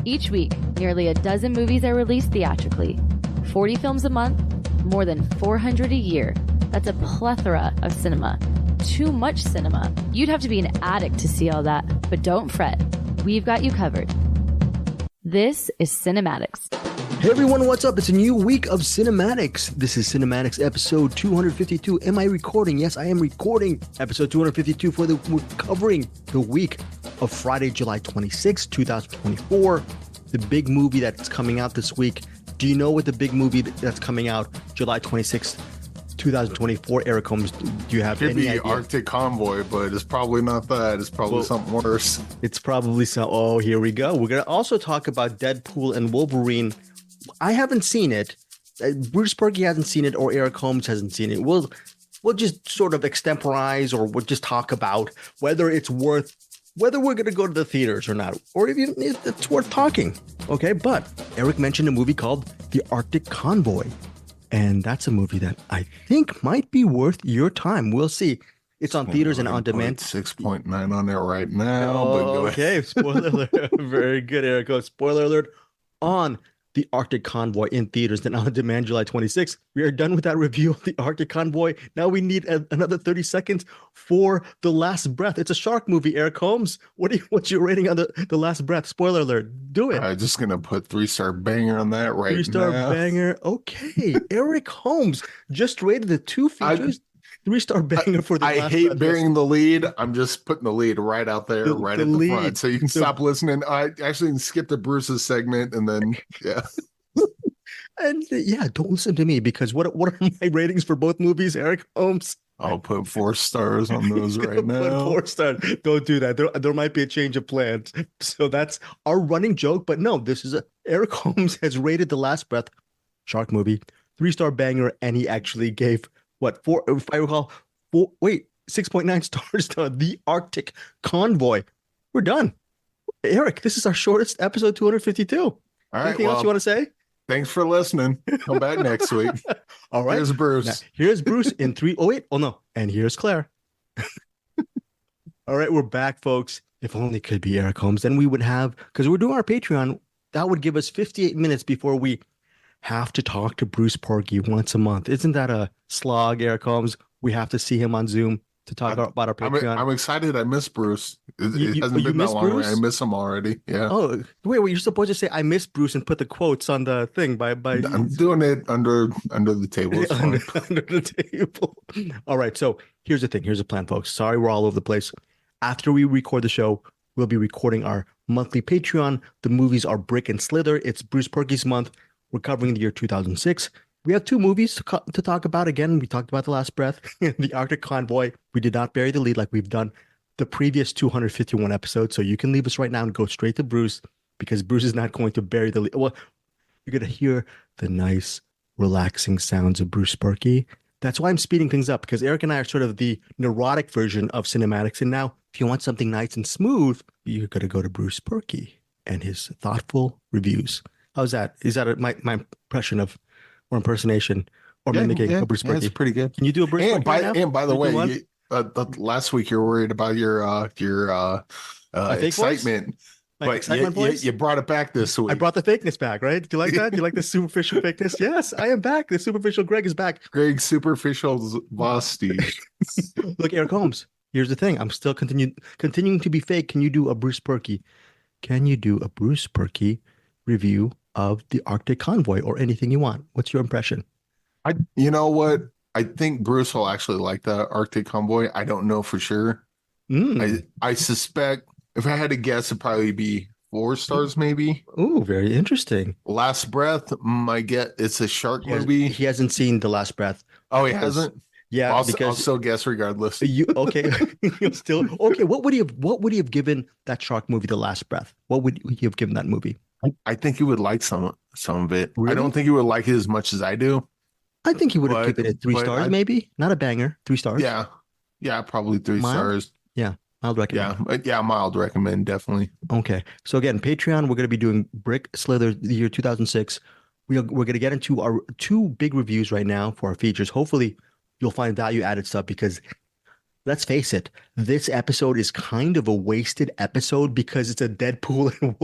Each week, nearly a dozen movies are released theatrically. 40 films a month, more than 400 a year. That's a plethora of cinema. Too much cinema. You'd have to be an addict to see all that, but don't fret. We've got you covered. This is CinemAddicts. Hey everyone, what's up? It's a new week of CinemAddicts. This is CinemAddicts episode 252. Am I recording? Yes, I am recording episode 252 we're covering the week of Friday, July 26, 2024. The big movie that's coming out this week. Do you know what the big movie that's coming out July 26, 2024? Eric Holmes, do you have any idea? Arctic Convoy, but it's probably not that. It's probably something worse. It's probably some. Oh, here we go. We're going to also talk about Deadpool and Wolverine. I haven't seen it. Bruce Purkey hasn't seen it, or Eric Holmes hasn't seen it. We'll just sort of extemporize, or we'll just talk about whether we're going to go to the theaters or not, or if it's worth talking. Okay, but Eric mentioned a movie called The Arctic Convoy, and that's a movie that I think might be worth your time. We'll see. It's on theaters and on demand. 6.9 on there right now. Oh, okay, spoiler alert. Very good, Eric. Spoiler alert on The Arctic Convoy in theaters and on demand July 26th. We are done with that review of The Arctic Convoy. Now we need another 30 seconds for The Last Breath. It's a shark movie, Eric Holmes. What's your rating on The Last Breath? Spoiler alert. Do it. I'm just going to put 3-star banger on that right now. 3-star banger. Okay. Eric Holmes just rated the two features. 3-star banger for The Last Breath. I hate bearing the lead. I'm just putting the lead right out there, right at the front. So you can stop listening. I actually can skip to Bruce's segment and then, yeah. And yeah, don't listen to me because what are my ratings for both movies, Eric Holmes? I'll put 4 stars on those right now. Put 4 stars. Don't do that. There might be a change of plans. So that's our running joke. But no, Eric Holmes has rated The Last Breath, shark movie, 3-star banger, and he actually gave 6.9 stars to The Arctic Convoy. We're done. Eric, this is our shortest episode 252. All right. Anything else you want to say? Thanks for listening. Come back next week. All right. Here's Bruce. Now, here's Bruce in 3. Oh, wait. Oh, no. And here's Claire. All right. We're back, folks. If only it could be Eric Holmes. Then we would have, because we're doing our Patreon, that would give us 58 minutes before we have to talk to Bruce Purkey once a month. Isn't that a slog, Eric Holmes? We have to see him on Zoom to talk about our Patreon. I'm excited. I miss Bruce. It hasn't been that long. I miss him already. Yeah. Oh, wait, you're supposed to say I miss Bruce and put the quotes on the thing by I'm doing it under the table. under the table. All right. So here's the thing. Here's the plan, folks. Sorry, we're all over the place. After we record the show, we'll be recording our monthly Patreon. The movies are Brick and Slither. It's Bruce Purkey's month. We're covering the year 2006. We have 2 movies to talk about. Again, we talked about The Last Breath, The Arctic Convoy. We did not bury the lead like we've done the previous 251 episodes. So you can leave us right now and go straight to Bruce, because Bruce is not going to bury the lead. Well, you're going to hear the nice, relaxing sounds of Bruce Purkey. That's why I'm speeding things up, because Eric and I are sort of the neurotic version of CinemAddicts. And now, if you want something nice and smooth, you're going to go to Bruce Purkey and his thoughtful reviews. How's that? Is that my impression of, or impersonation, or mimicking a Bruce Purkey? It's pretty good. Can you do a Bruce Purkey right now? And by the way, last week you were worried about your excitement. My excitement voice? You brought it back this week. I brought the fakeness back, right? Do you like that? Do you like the superficial fakeness? Yes, I am back. The superficial Greg is back. Greg Superficial Vosti. Look, Eric Holmes, here's the thing. I'm still continuing to be fake. Can you do a Bruce Purkey? Can you do a Bruce Purkey review of The Arctic Convoy, or anything you want? What's your impression? You know what? I think Bruce will actually like the Arctic Convoy. I don't know for sure. I suspect, if I had to guess, it'd probably be 4 stars, maybe. Oh, very interesting. Last Breath, my guess, it's a shark movie. He hasn't seen The Last Breath. Oh, he hasn't? Yeah, I'll still guess regardless. Okay? You'll still okay. What would he have given that shark movie, The Last Breath? What would he have given that movie? I think he would like some of it. Really? I don't think he would like it as much as I do. I think he would have given it 3 stars, maybe. Not a banger. 3 stars. Yeah, probably 3 stars. Yeah, mild recommend. Yeah, mild recommend, definitely. Okay, so again, Patreon, we're going to be doing Brick Slither, the year 2006. We're going to get into our 2 big reviews right now for our features. Hopefully, you'll find value added stuff, because let's face it, this episode is kind of a wasted episode because it's a Deadpool and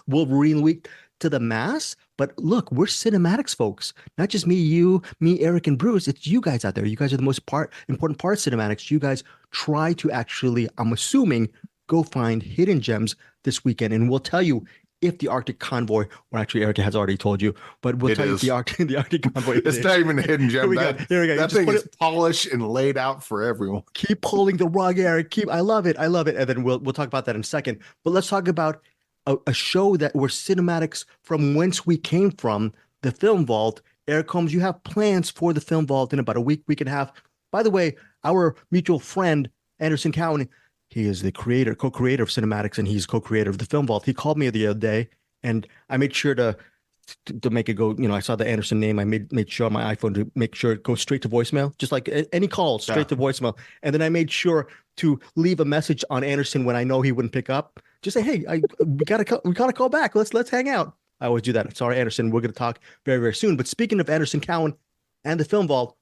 Wolverine week to the mass. But look, we're cinematics folks, not just me, you, me, Eric, and Bruce. It's you guys out there. You guys are the most important part of cinematics. You guys try to actually, I'm assuming, go find hidden gems this weekend, and we'll tell you if the Arctic Convoy, or actually Eric has already told you, but we'll tell you if the Arctic Convoy. It's not even a hidden gem. Here we go. That thing is polished and laid out for everyone. Keep pulling the rug, Eric. I love it. And then we'll talk about that in a second. But let's talk about a show that where cinematics from whence we came from, the Film Vault. Eric Holmes, you have plans for the Film Vault in about a week and a half. By the way, our mutual friend, Anderson Cowan, he is the co-creator of cinematics, and he's co-creator of the Film Vault. He called me the other day, and I made sure to make it go. I saw the Anderson name. I made sure on my iPhone to make sure it goes straight to voicemail, just like any call, straight to voicemail. And then I made sure to leave a message on Anderson when I know he wouldn't pick up. Just say, hey, we gotta call back. Let's hang out. I always do that. Sorry, Anderson. We're gonna talk very, very soon. But speaking of Anderson Cowan and the Film Vault,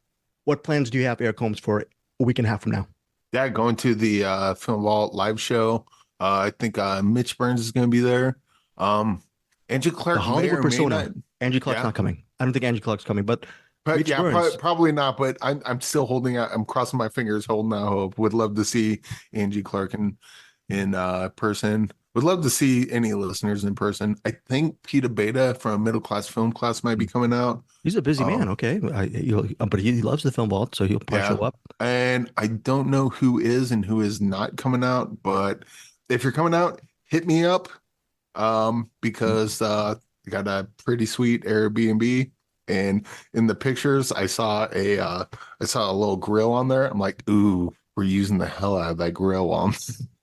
what plans do you have, Eric Holmes, for a week and a half from now? Yeah, going to the Film Vault live show. I think Mitch Burns is going to be there. Andrew Clark, the Hollywood persona. Andrew Clark's not coming. I don't think Andrew Clark's coming, but Mitch Burns. Probably not. But I'm still holding out. I'm crossing my fingers, holding out hope. Would love to see Andrew Clark in person. Would love to see any listeners in person. I think Peter Beta from Middle Class Film Class might be coming out. He's a busy man, okay. But he loves the Film Vault, so he'll probably show up. And I don't know who is and who is not coming out, but if you're coming out, hit me up because I got a pretty sweet Airbnb. And in the pictures, I saw a little grill on there. I'm like, ooh, we're using the hell out of that grill on.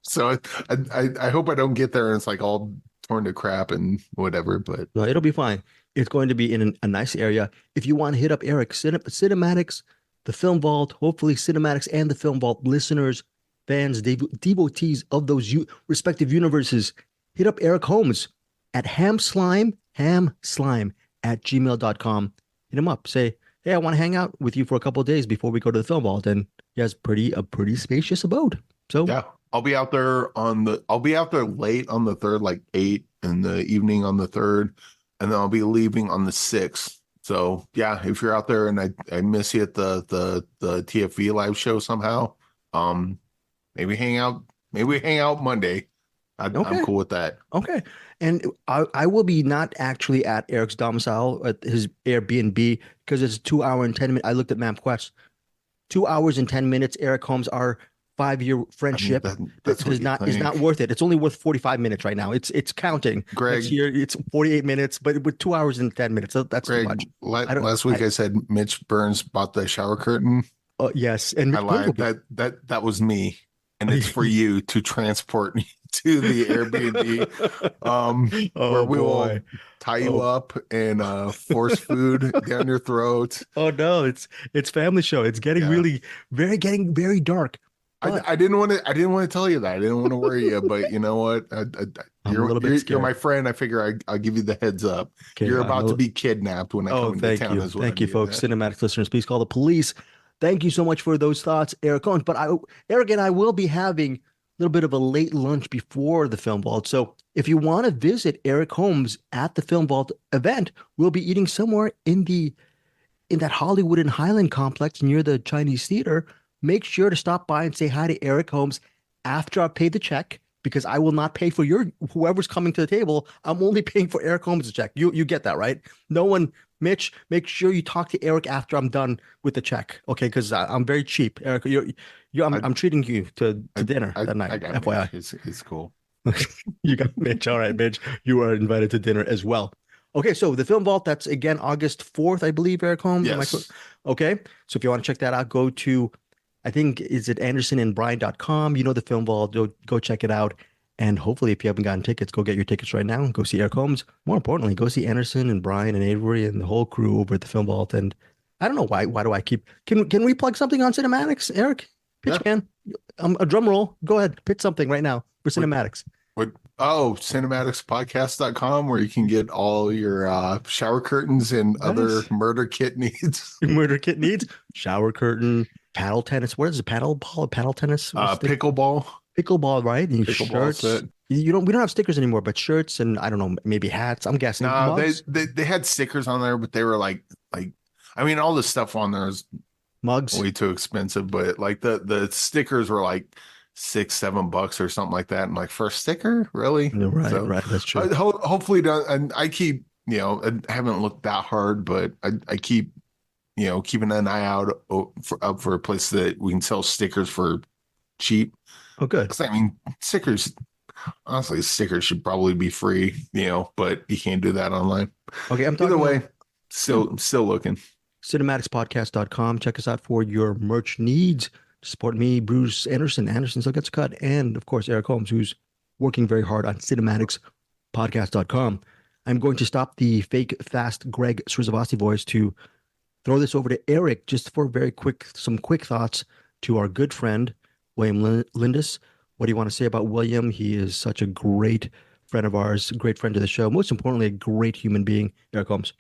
So I hope I don't get there and it's like all torn to crap and whatever, but well, it'll be fine. It's going to be in a nice area. If you want to hit up Eric, cinematics, the Film Vault, hopefully cinematics and the Film Vault listeners, fans, devotees of those respective universes, hit up Eric Holmes at hamslime at gmail.com. Hit him up. Say, hey, I want to hang out with you for a couple of days before we go to the Film Vault. And he has a pretty spacious abode. So yeah. I'll be out there late on the 3rd, like 8 in the evening on the 3rd, and then I'll be leaving on the 6th. So yeah, if you're out there and I miss you at the TFV live show somehow, maybe hang out Monday. I'm cool with that. Okay. And I will be not actually at Eric's domicile at his Airbnb because it's 2 hour and 10 minutes. I looked at MapQuest. 2 hours and 10 minutes. Eric Holmes, our 5-year friendship is not worth it. It's only worth 45 minutes right now. It's counting. Greg, next year it's 48 minutes, but with 2 hours and 10 minutes, that's Greg, too much. Last week I said Mitch Burns bought the shower curtain. Yes, and I lied. That was me, and it's for you to transport me to the Airbnb, where we will tie you up and force food down your throat. Oh no, it's family show. It's getting getting very dark. I didn't want to tell you that. I didn't want to worry you, but you know what? You're my friend. I figure I'll give you the heads up. Okay, you're about to be kidnapped when I come into town. Thank you, folks. Cinematics listeners, please call the police. Thank you so much for those thoughts, Eric Holmes. But Eric and I will be having a little bit of a late lunch before the Film Vault. So if you want to visit Eric Holmes at the Film Vault event, we'll be eating somewhere in that Hollywood and Highland complex near the Chinese Theater. Make sure to stop by and say hi to Eric Holmes after I pay the check, because I will not pay for whoever's coming to the table. I'm only paying for Eric Holmes' check. You get that, right? No one, Mitch, make sure you talk to Eric after I'm done with the check, okay? Because I'm very cheap, Eric. I'm treating you to dinner that night. FYI, it's cool. You got Mitch. All right, Mitch, you are invited to dinner as well. Okay, so the Film Vault, that's again August 4th, I believe, Eric Holmes. Yes. Okay, so if you want to check that out, go to, I think, is it andersonandbrian.com? You know the Film Vault. Go check it out. And hopefully, if you haven't gotten tickets, go get your tickets right now and go see Eric Holmes. More importantly, go see Anderson and Brian and Avery and the whole crew over at the Film Vault. And I don't know why do I keep... Can we plug something on CinemAddicts, Eric? Pitch man. A drum roll. Go ahead. Pitch something right now for CinemAddicts. CinemAddictsPodcast.com, where you can get all your shower curtains and other murder kit needs. Murder kit needs. Shower curtain, paddle tennis. What is it? Paddle ball, paddle tennis? Pickleball. Pickleball, right? And Pickleball shirts. set. You don't. We don't have stickers anymore, but shirts and I don't know, maybe hats. I'm guessing. No, Mugs. they had stickers on there, but they were like I mean, all the stuff on there is Mugs. way too expensive, but like the stickers were like $6-7 or something like that. And like, for a sticker, really? Right, So right. That's true. hopefully, and I keep, I haven't looked that hard, but I keep, keeping an eye out for a place that we can sell stickers for cheap. Oh, good. Because I mean, honestly, stickers should probably be free, but you can't do that online. Okay, I'm talking Either way, still looking. CinemAddictsPodcast.com. Check us out for your merch needs. Support me, Bruce Anderson. Anderson still gets a cut. And of course, Eric Holmes, who's working very hard on CinemAddictsPodcast.com. I'm going to stop the fake, fast Greg Srisavasdi voice to throw this over to Eric just for some quick thoughts to our good friend, William Lindis. What do you want to say about William? He is such a great friend of ours, great friend to the show. Most importantly, a great human being. Eric Holmes.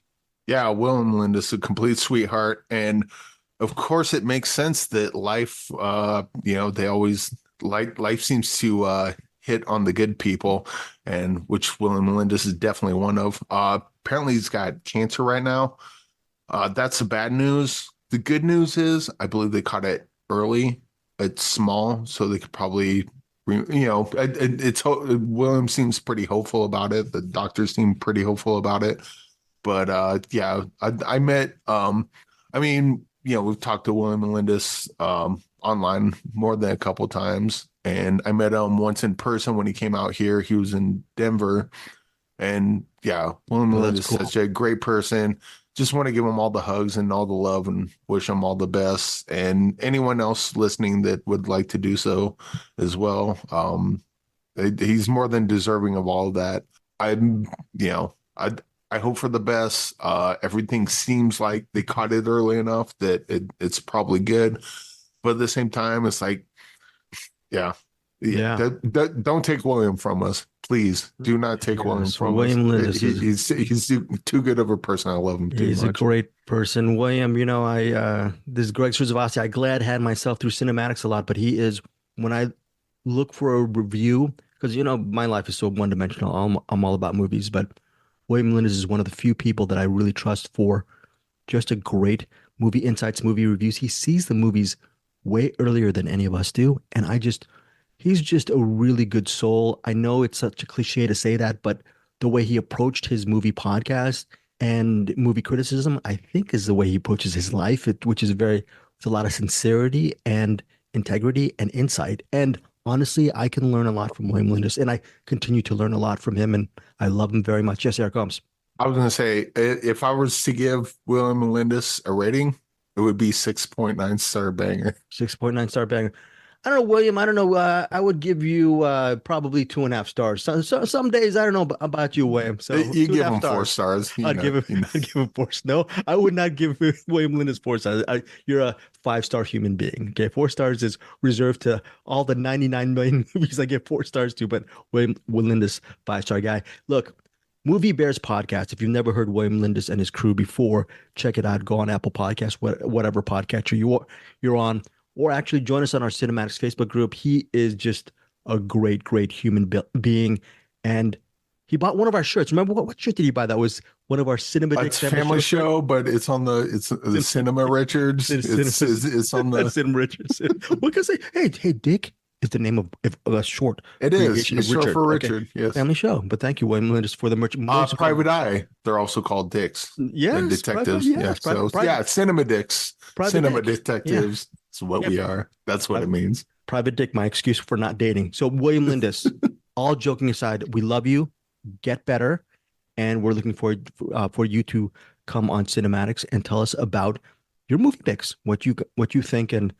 Yeah, William Lindis, a complete sweetheart. And of course, it makes sense that life, they always life seems to hit on the good people, and which William Lindis is definitely one of. Apparently, he's got cancer right now. That's the bad news. The good news is, I believe they caught it early. It's small, so they could probably, William seems pretty hopeful about it. The doctors seem pretty hopeful about it. But yeah, I met, we've talked to William Lindis online more than a couple times, and I met him once in person when he came out here. He was in Denver, and yeah, William Lindis is such a great person. Just want to give him all the hugs and all the love and wish him all the best. And anyone else listening that would like to do so as well, he's more than deserving of all of that. I hope for the best. Everything seems like they caught it early enough that it's probably good. But at the same time, it's like, yeah. Don't take William from us. Please do not take William from William us. Lindis He's too good of a person. I love him too much. He's a great person. William, this is Greg Srisavasdi. I glad had myself through Cinematics a lot, but he is, when I look for a review, because, my life is so one-dimensional. I'm all about movies, but William Lindis is one of the few people that I really trust for just a great movie insights, movie reviews. He sees the movies way earlier than any of us do. And he's just a really good soul. I know it's such a cliche to say that, but the way he approached his movie podcast and movie criticism, I think is the way he approaches his life, which is it's a lot of sincerity and integrity and insight. And honestly, I can learn a lot from William Lindis, and I continue to learn a lot from him, and I love him very much. Yes, Eric Holmes. I was going to say, if I was to give William Lindis a rating, it would be 6.9 star banger. 6.9 star banger. I don't know, William. I don't know. I would give you probably 2.5 stars. So some days I don't know about you, William. So you give him 4 stars. I'd give him 4. No, I would not give William Lindis 4 stars. You're a 5-star human being. Okay, 4 stars is reserved to all the 99 million movies I give 4 stars to. But William Lindis, 5-star guy. Look, Movie Bears podcast. If you've never heard William Lindis and his crew before, check it out. Go on Apple Podcasts, whatever podcatcher you're on. Or actually join us on our Cinematics Facebook group. He is just a great, great human being. And he bought one of our shirts. Remember what shirt did he buy? That was one of our CinemAddicts family show, but it's on the Cinema Richards. It's on the Cinema Richards. What can I say? Hey, Dick is the name of a short. It is. It's short for Richard. Okay. Yes. Family show. But thank you, William Lindis, for the merch. Private Eye. They're also called dicks. Yes. Detectives. Cinema Dicks. Cinema Detectives. That's what we are. That's what it means. Private Dick, my excuse for not dating. So William Lindis, all joking aside, we love you. Get better. And we're looking forward for you to come on Cinematics and tell us about your movie picks, what you think, and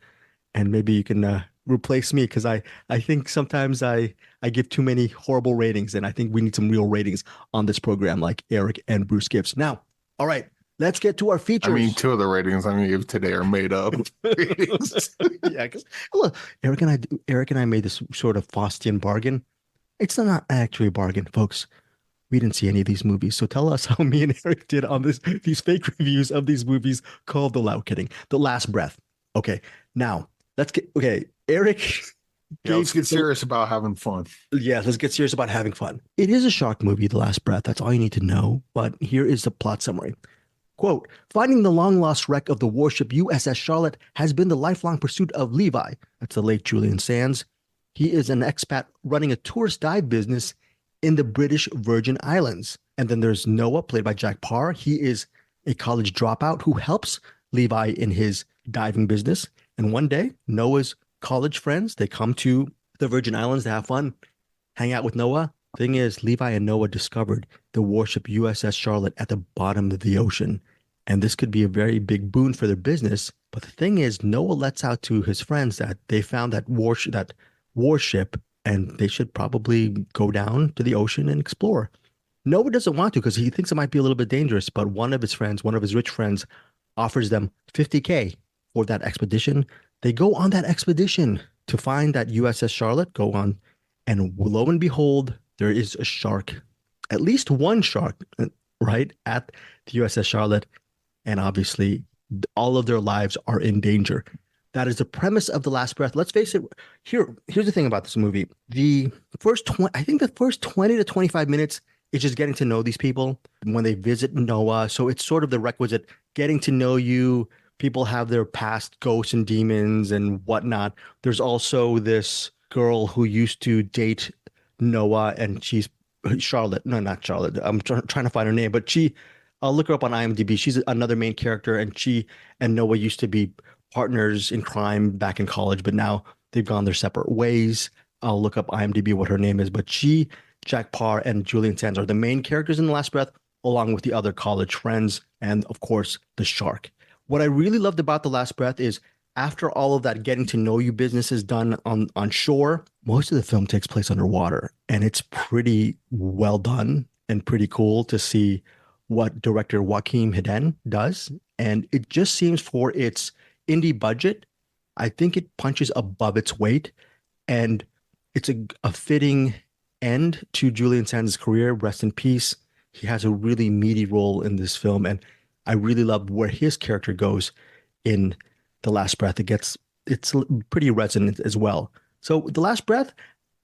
maybe you can replace me, because I think sometimes I give too many horrible ratings, and I think we need some real ratings on this program, like Eric and Bruce gives. Now, all right, let's get to our features. I mean, 2 of the ratings I'm going to give today are made up ratings. Yeah, because look, Eric and I made this sort of Faustian bargain. It's not actually a bargain, folks. We didn't see any of these movies, so tell us how me and Eric did on these fake reviews of these movies called The Last Breath. Okay, Now, let's get okay. Eric. Yeah, let's get serious about having fun. Yeah, let's get serious about having fun. It is a shark movie, The Last Breath. That's all you need to know. But here is the plot summary. Quote, finding the long-lost wreck of the warship USS Charlotte has been the lifelong pursuit of Levi. That's the late Julian Sands. He is an expat running a tourist dive business in the British Virgin Islands. And then there's Noah, played by Jack Parr. He is a college dropout who helps Levi in his diving business. And one day, Noah's college friends, they come to the Virgin Islands to have fun, hang out with Noah. Thing is, Levi and Noah discovered the warship USS Charlotte at the bottom of the ocean. And this could be a very big boon for their business. But the thing is, Noah lets out to his friends that they found that warship, and they should probably go down to the ocean and explore. Noah doesn't want to because he thinks it might be a little bit dangerous. But one of his friends, one of his rich friends, offers them $50K for that expedition. They go on that expedition to find that USS Charlotte, go on, and lo and behold, there is a shark, at least one shark, right, at the USS Charlotte. And obviously, all of their lives are in danger. That is the premise of The Last Breath. Let's face it. Here's the thing about this movie. I think the first 20 to 25 minutes is just getting to know these people when they visit Noah. So it's sort of the requisite getting to know you. People have their past ghosts and demons and whatnot. There's also this girl who used to date Noah, and she's Charlotte. No, not Charlotte. I'm trying to find her name, but I'll look her up on IMDb. She's another main character, and she and Noah used to be partners in crime back in college, but now they've gone their separate ways. I'll look up IMDb what her name is, but Jack Parr, and Julian Sands are the main characters in The Last Breath, along with the other college friends, and of course, the shark. What I really loved about The Last Breath is after all of that getting to know you business is done on shore, most of the film takes place underwater, and it's pretty well done and pretty cool to see what director Joaquin Hedden does. And it just seems, for its indie budget, I think it punches above its weight, and it's a fitting end to Julian Sands' career. Rest in peace. He has a really meaty role in this film, and I really love where his character goes in The Last Breath. It's pretty resonant as well. So The Last Breath,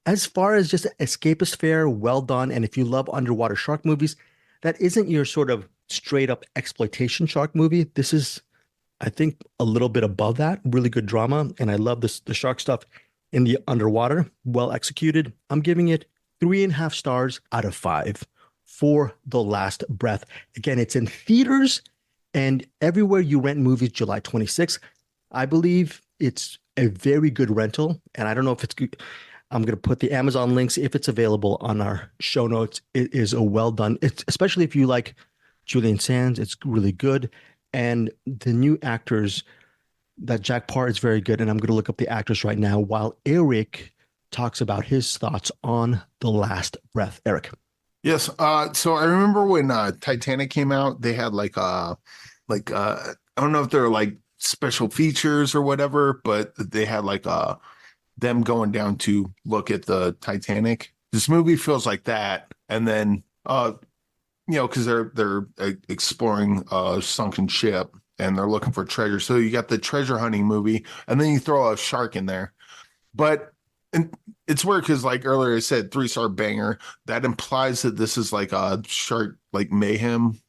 as far as just escapist fare, well done. And if you love underwater shark movies, that isn't your sort of straight up exploitation shark movie. This is, I think, a little bit above that. Really good drama. And I love the shark stuff in the underwater. Well executed. I'm giving it 3.5 stars out of 5 for The Last Breath. Again, it's in theaters and everywhere you rent movies, July 26th. I believe it's a very good rental. And I don't know if it's good. I'm going to put the Amazon links if it's available on our show notes. It is a well done, especially if you like Julian Sands. It's really good. And the new actors, that Jack Parr is very good. And I'm going to look up the actors right now while Eric talks about his thoughts on The Last Breath. Eric. Yes. So I remember when Titanic came out, they had I don't know if they're like special features or whatever, but they had them going down to look at the Titanic. This movie feels like that. And then, because they're exploring a sunken ship and they're looking for treasure. So you got the treasure hunting movie, and then you throw a shark in there. And it's weird because, like earlier I said, 3-star banger. That implies that this is like a shark, like mayhem.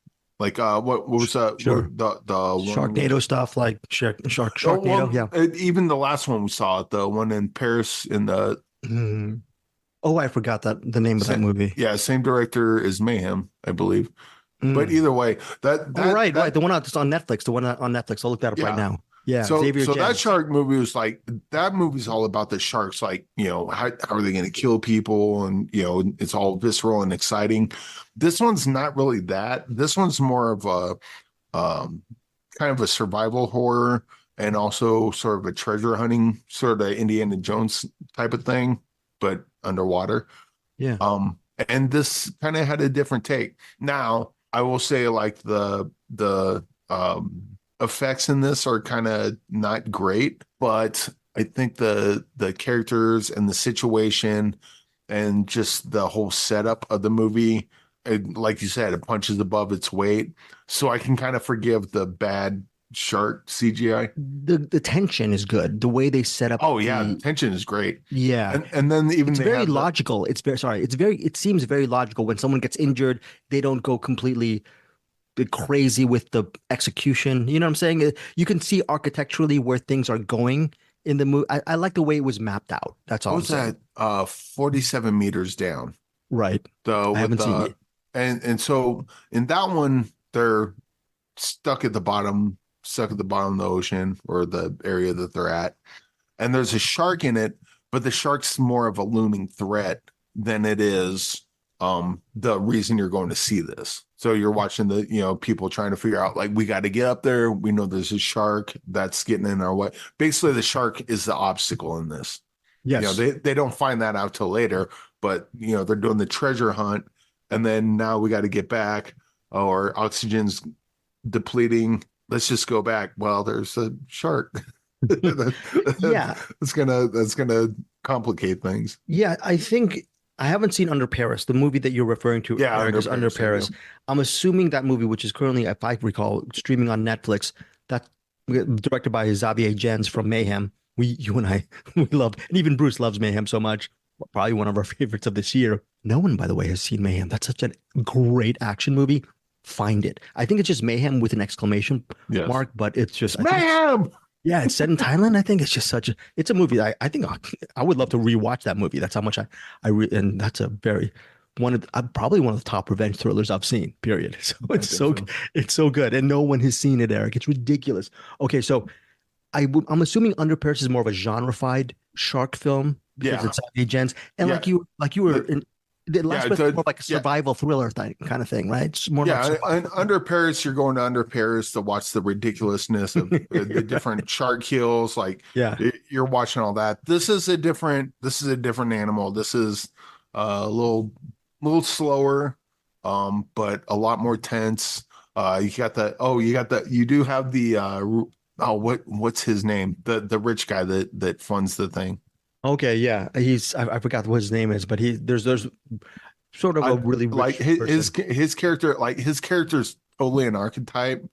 Like what was that? Sure. The Sharknado stuff, like Sharknado. Yeah. Even the last one we saw, the one in Paris in the. Oh, I forgot the name of that movie. Yeah, same director as Mayhem, I believe. But either way, that right. The one that's on Netflix. The one on Netflix. I'll look that up right now. Yeah. So that shark movie was like, that movie's all about the sharks. Like, how are they going to kill people? And, it's all visceral and exciting. This one's not really that. This one's more of a kind of a survival horror, and also sort of a treasure hunting, sort of Indiana Jones type of thing, but underwater. Yeah. And this kind of had a different take. Now, I will say, like, the effects in this are kind of not great, but I think the characters and the situation and just the whole setup of the movie, like you said, it punches above its weight. So I can kind of forgive the bad shark CGI. The tension is good. The way they set up. Oh yeah, the tension is great. Yeah. And then even It's they very have logical. It seems very logical when someone gets injured, they don't go completely crazy with the execution. You know what I'm saying? You can see architecturally where things are going in the movie. I like the way it was mapped out. That's all what I'm was saying. that 47 meters down. Right. So I haven't seen it. and so in that one they're stuck at the bottom of the ocean or the area that they're at. And there's a shark in it, but the shark's more of a looming threat than it is the reason you're going to see this. So you're watching people trying to figure out, like, we got to get up there. We know there's a shark that's getting in our way. Basically, the shark is the obstacle in this. Yes. They don't find that out till later, but they're doing the treasure hunt, and then now we got to get back. Or oxygen's depleting. Let's just go back. Well, there's a shark. Yeah. That's gonna complicate things. Yeah, I think I haven't seen Under Paris, the movie that you're referring to. Yeah, Eric, is Under Paris. I'm assuming that movie, which is currently, if I recall, streaming on Netflix, that directed by Xavier Gens from Mayhem. You and I, we love, and even Bruce loves Mayhem so much. Probably one of our favorites of this year. No one, by the way, has seen Mayhem. That's such a great action movie. Find it. I think it's just Mayhem with an exclamation mark, but it's just Mayhem. Yeah, it's set in Thailand. I think it's just it's a movie. I think I would love to rewatch that movie. That's how much and that's probably one of the top revenge thrillers I've seen. Period. So it's so good, and no one has seen it, Eric. It's ridiculous. Okay, so I'm assuming Under Paris is more of a genre-fied shark film because it's agents, and like you were in. The last was more like a survival thriller kind of thing, right? It's more and Under Paris, you're going to Under Paris to watch the ridiculousness of the different shark kills. Like, you're watching all that. This is a different animal. This is a little slower, but a lot more tense. You do have the what's his name? The rich guy that funds the thing. Okay, yeah, I forgot what his name is, but there's sort of a really rich like his character, like his character's totally an archetype,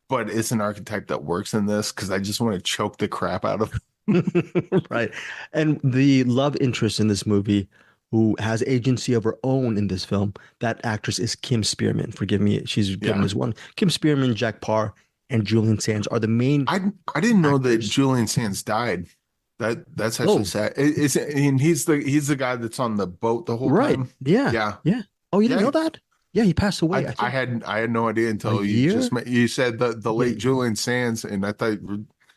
but it's an archetype that works in this because I just want to choke the crap out of him. Right. And the love interest in this movie, who has agency of her own in this film, that actress is Kim Spearman. Forgive me, she's given as one. Kim Spearman, Jack Parr, and Julian Sands are the main. I didn't know that Julian Sands died. That's actually sad. He's the guy that's on the boat the whole time. Yeah. Oh, you didn't know that? Yeah, he passed away. I had no idea until you said the late Julian Sands, and I thought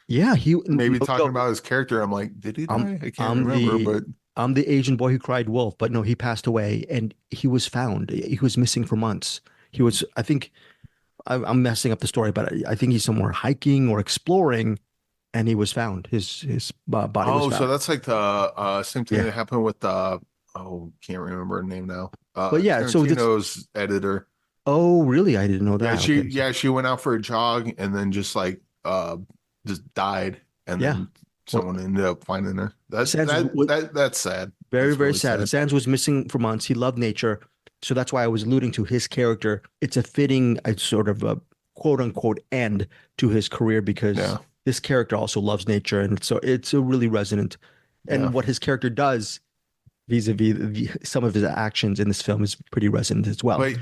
he maybe talking about his character. I'm like, did he die? I can't remember. But I'm the Asian boy who cried wolf. But no, he passed away, and he was found. He was missing for months. He was. I think I'm messing up the story, but I think he's somewhere hiking or exploring. And he was found. His body was found. So that's like the same thing that happened with can't remember her name now. But yeah, Tarantino's editor. Oh, really? I didn't know that. She went out for a jog and then just just died, and then someone ended up finding her. That's sad. Very, very sad. Sands was missing for months. He loved nature, so that's why I was alluding to his character. It's a fitting, sort of a quote unquote end to his career because. This character also loves nature, and so it's a really resonant. And what his character does, vis-a-vis some of his actions in this film, is pretty resonant as well. But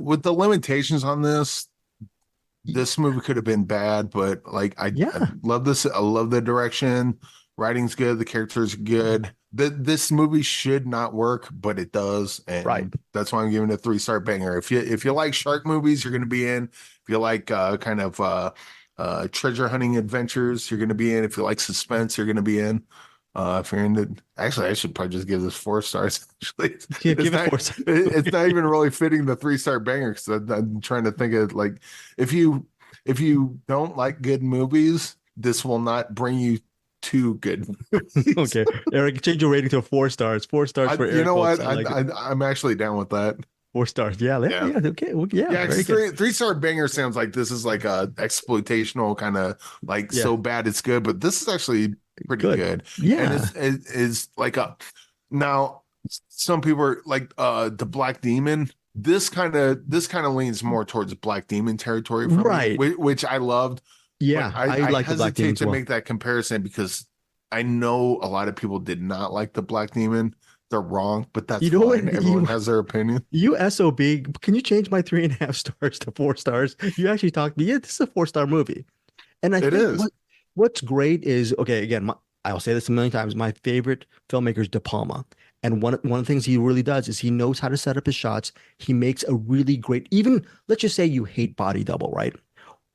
with the limitations on this movie could have been bad. But I love this. I love the direction. Writing's good. The characters are good. This movie should not work, but it does, and that's why I'm giving it a 3-star banger. If you like shark movies, you're going to be in. If you like kind of treasure hunting adventures, you're going to be in. If you like suspense, you're going to be in. If you're into, actually, I should probably just give this 4 stars. Actually, give it 4 stars. It's not even really fitting the 3-star banger because I'm trying to think of if you don't like good movies, this will not bring you to good movies. Okay, Eric, change your rating to 4 stars. 4 stars for Eric. You know what? I'm actually down with that. 4 stars. Yeah. Okay. Well, yeah. 3-star banger sounds like this is like a exploitational kind of so bad it's good, but this is actually pretty good. Yeah. And it's like now some people are like the Black Demon. This kind of leans more towards Black Demon territory for me, which I loved. Yeah, I like the Black Demon hesitate to make that comparison because I know a lot of people did not like the Black Demon. They're wrong, but that's fine. Everyone has their opinion. You SOB, can you change my 3.5 stars to 4 stars? You actually talked to me. Yeah, this is a 4-star movie. And I think what's great is, okay, again, I'll say this a million times, my favorite filmmaker is De Palma. And one of the things he really does is he knows how to set up his shots. He makes a really great, even let's just say you hate Body Double, right?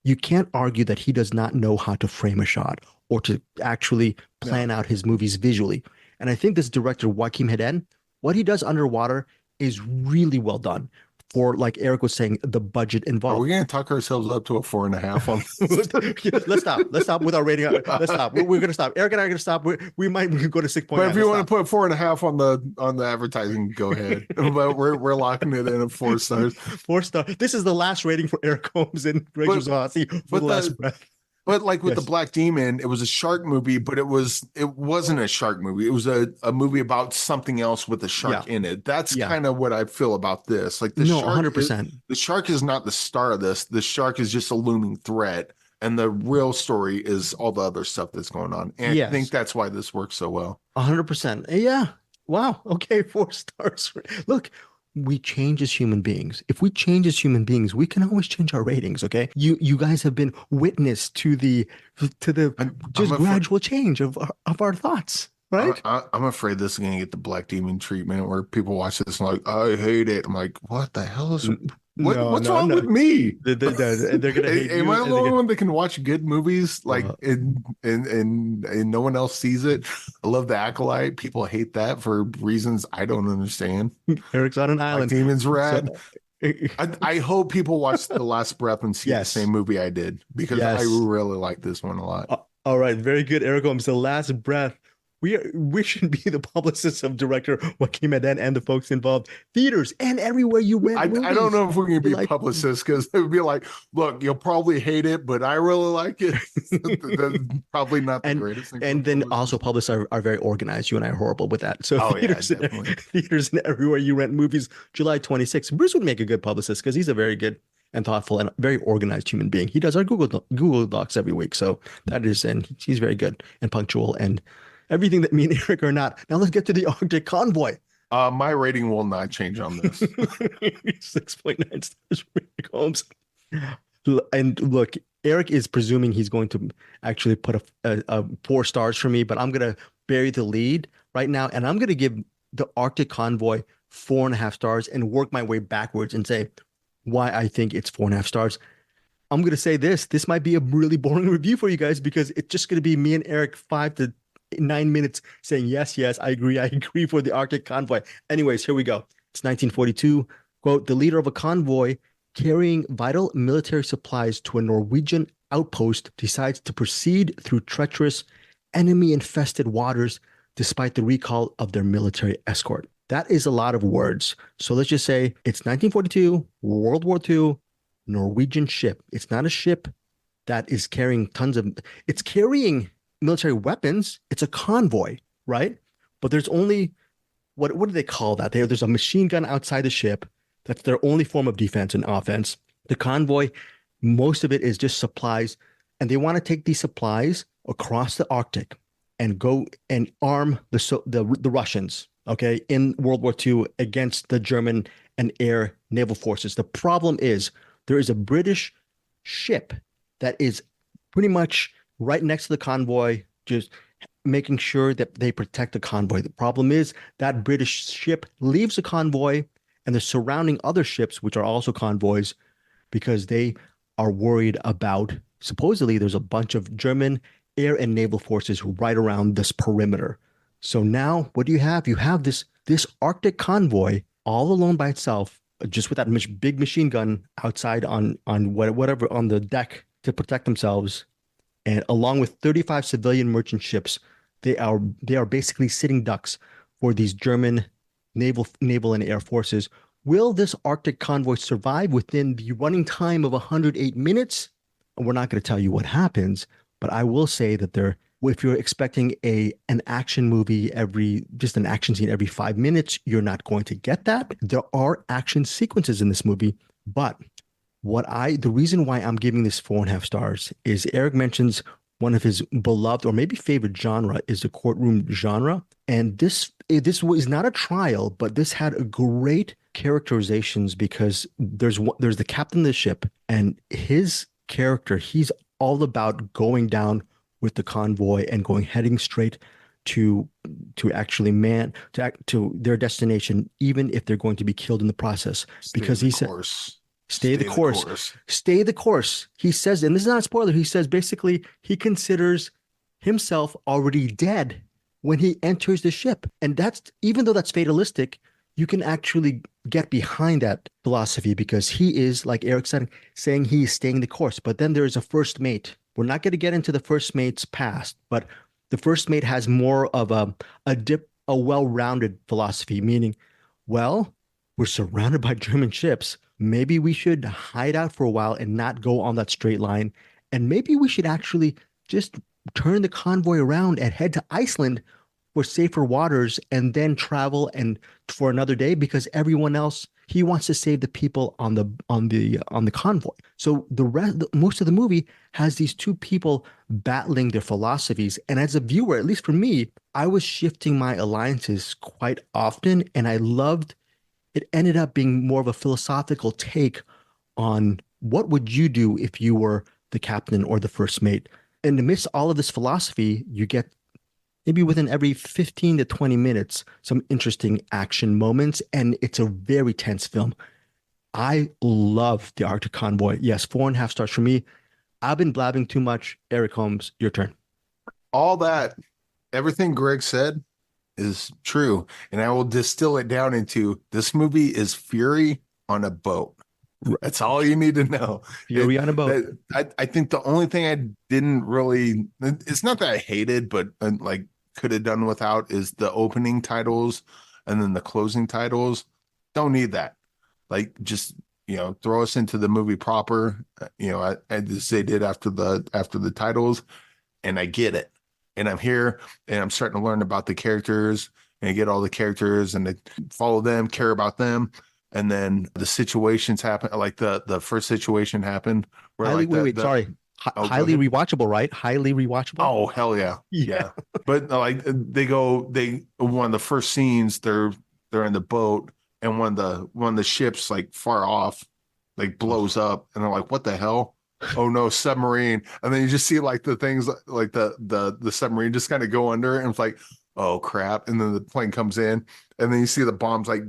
You can't argue that he does not know how to frame a shot or to actually plan out his movies visually. And I think this director, Joaquin Hedden, what he does underwater is really well done. For, like Eric was saying, the budget involved. Are we going to talk ourselves up to a 4.5 on Let's stop. Let's stop with our rating. Let's stop. We're going to stop. Eric and I are going to stop. We might go to 6.9. But if you want to put 4.5 on the advertising, go ahead. But we're locking it in at 4 stars. 4 stars. This is the last rating for Eric Holmes and Greg Josowski for the last breath. But like with the Black Demon, it was a shark movie, but it wasn't a shark movie. It was a movie about something else with a shark in it. That's kind of what I feel about this. Like the shark 100%. The shark is not the star of this. The shark is just a looming threat. And the real story is all the other stuff that's going on. And I think that's why this works so well. 100%. Yeah. Wow. Okay. 4 stars. Look, we change as human beings. If we change as human beings, we can always change our ratings. Okay, you guys have been witness to the gradual change of our thoughts. Right? I'm afraid this is going to get the Black Demon treatment where people watch this and like, I hate it. I'm like, what the hell is what's wrong with me? They're gonna hate Am I the only one that can watch good movies like and no one else sees it? I love The Acolyte. People hate that for reasons I don't understand. Eric's on an island. Black Demon's rad. I hope people watch The Last Breath and see the same movie I did because I really like this one a lot. All right, very good, Eric Holmes. The Last Breath. We should be the publicists of director Joaquin Hedden and the folks involved. Theaters and everywhere you rent movies. I don't know if we're going to be publicists because it would be like, look, you'll probably hate it, but I really like it. Probably not the greatest thing. And then also publicists are very organized. You and I are horrible with that. So theaters and everywhere you rent movies, July 26th. Bruce would make a good publicist because he's a very good and thoughtful and very organized human being. He does our Google Docs every week. So that is, and he's very good and punctual and everything that me and Eric are not. Now let's get to the Arctic Convoy. My rating will not change on this. 6.9 stars for Eric Holmes. And look, Eric is presuming he's going to actually put a 4 stars for me, but I'm going to bury the lead right now. And I'm going to give the Arctic Convoy 4.5 stars and work my way backwards and say why I think it's 4.5 stars. I'm going to say this might be a really boring review for you guys because it's just going to be me and Eric 5 to 9 minutes saying yes, I agree for the Arctic Convoy. Anyways, here we go. It's 1942. Quote, the leader of a convoy carrying vital military supplies to a Norwegian outpost decides to proceed through treacherous enemy-infested waters despite the recall of their military escort. That is a lot of words. So let's just say it's 1942, World War II, Norwegian ship. It's not a ship that is carrying it's carrying military weapons. It's a convoy, right? But there's only, what do they call that? There's a machine gun outside the ship. That's their only form of defense and offense. The convoy, most of it is just supplies. And they want to take these supplies across the Arctic and go and arm the Russians, okay, in World War II against the German and air naval forces. The problem is there is a British ship that is pretty much right next to the convoy, just making sure that they protect the convoy. The problem is that British ship leaves the convoy and they're surrounding other ships, which are also convoys, because they are worried about, supposedly there's a bunch of German air and naval forces right around this perimeter. So now what do you have? You have this Arctic convoy all alone by itself, just with that big machine gun outside on whatever on the deck to protect themselves. And along with 35 civilian merchant ships, they are basically sitting ducks for these German naval and air forces. Will this Arctic convoy survive within the running time of 108 minutes? We're not going to tell you what happens, but I will say that if you're expecting an action movie just an action scene every 5 minutes, you're not going to get that. There are action sequences in this movie, but the reason why I'm giving this 4.5 stars is Eric mentions one of his beloved or maybe favorite genre is the courtroom genre. And this was not a trial, but this had a great characterizations because there's the captain of the ship and his character, he's all about going down with the convoy and heading straight to their destination, even if they're going to be killed in the process. Because he said, Stay the course. Stay the course. He says, and this is not a spoiler, he says basically he considers himself already dead when he enters the ship. And that's, even though that's fatalistic, you can actually get behind that philosophy because he is, like Eric said, saying he is staying the course. But then there is a first mate. We're not going to get into the first mate's past, but the first mate has more of a well-rounded philosophy, meaning, well, we're surrounded by German ships. Maybe we should hide out for a while and not go on that straight line. And maybe we should actually just turn the convoy around and head to Iceland for safer waters and then travel and for another day because everyone else, he wants to save the people on the convoy. So most of the movie has these two people battling their philosophies. And as a viewer, at least for me, I was shifting my alliances quite often, and I loved it. Ended up being more of a philosophical take on what would you do if you were the captain or the first mate. And amidst all of this philosophy, you get maybe within every 15 to 20 minutes, some interesting action moments. And it's a very tense film. I love the Arctic Convoy. Yes, 4.5 stars for me. I've been blabbing too much. Eric Holmes, your turn. All that, everything Greg said is true. And I will distill it down into this movie is Fury on a boat. That's all you need to know. Fury on a boat. I think the only thing I didn't really, it's not that I hated, but like could have done without is the opening titles and then the closing titles. Don't need that. Like just, throw us into the movie proper, as they did after the titles, and I get it. And I'm here and I'm starting to learn about the characters and I get all the characters and I follow them, care about them. And then the situations happen, like the first situation happened. Highly rewatchable, right? Highly rewatchable. Oh, hell yeah. Yeah. But like one of the first scenes, they're in the boat and one of the ships like far off, like blows up and they're like, what the hell? Oh no, submarine. And then you just see like the things like the submarine just kind of go under and it's like, oh crap. And then the plane comes in and then you see the bombs like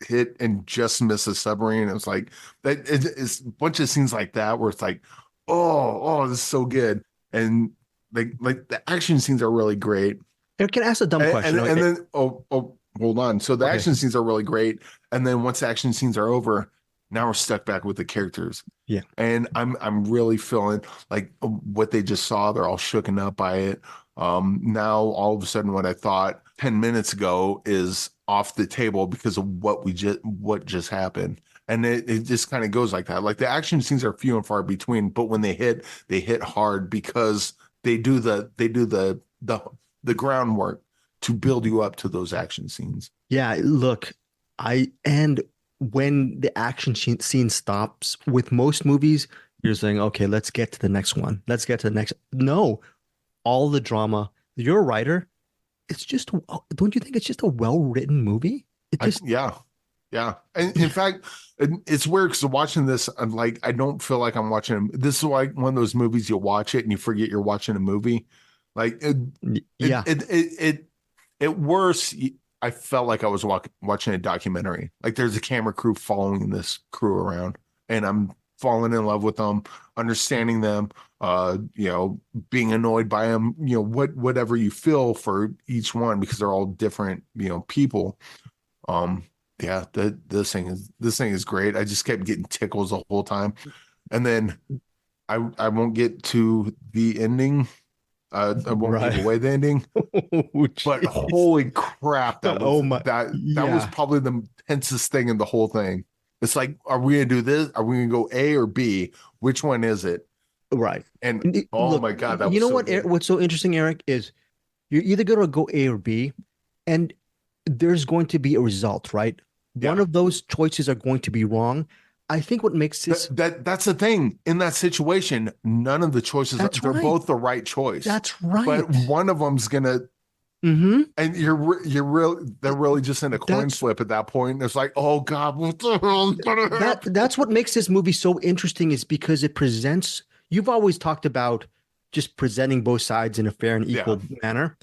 hit and just miss a submarine. It's like that. It's a bunch of scenes like that where it's like, oh, this is so good. And like the action scenes are really great. I can ask a dumb question. And then hold on. So the action scenes are really great. And then once the action scenes are over, now we're stuck back with the characters. Yeah. And I'm really feeling like what they just saw, they're all shooken up by it. Now all of a sudden what I thought 10 minutes ago is off the table because of what just happened. And it just kind of goes like that. Like the action scenes are few and far between, but when they hit hard because they do the groundwork to build you up to those action scenes. Yeah, look, when the action scene stops with most movies, you're saying, okay, let's get to the next one. Let's get to the next. No, all the drama. You're a writer. It's just, don't you think it's just a well-written movie? Yeah. And in fact, it's weird because watching this, I'm like, I don't feel like I'm watching. This is like one of those movies you watch it and you forget you're watching a movie. Like, it worse. I felt like I was watching a documentary. Like there's a camera crew following this crew around, and I'm falling in love with them, understanding them, being annoyed by them, whatever you feel for each one because they're all different, people. This thing is great. I just kept getting tickles the whole time, and then I won't get to the ending. I won't give away the ending, but holy crap! That was probably the tensest thing in the whole thing. It's like, are we gonna do this? Are we gonna go A or B? Which one is it? Right. And And oh look, my God, that you was know so what? good. What's so interesting, Eric, is you're either going to go A or B, and there's going to be a result, right? One Yeah. of those choices are going to be wrong. I think what makes this That's the thing. In that situation, none of the choices that's they're right. both the right choice. That's But right. one of them's gonna Mm-hmm. and you're really they're really just in a coin That's flip at that point. It's like, oh God, what the hell is gonna happen? that's what makes this movie so interesting is because it presents you've always talked about just presenting both sides in a fair and Yeah. equal manner.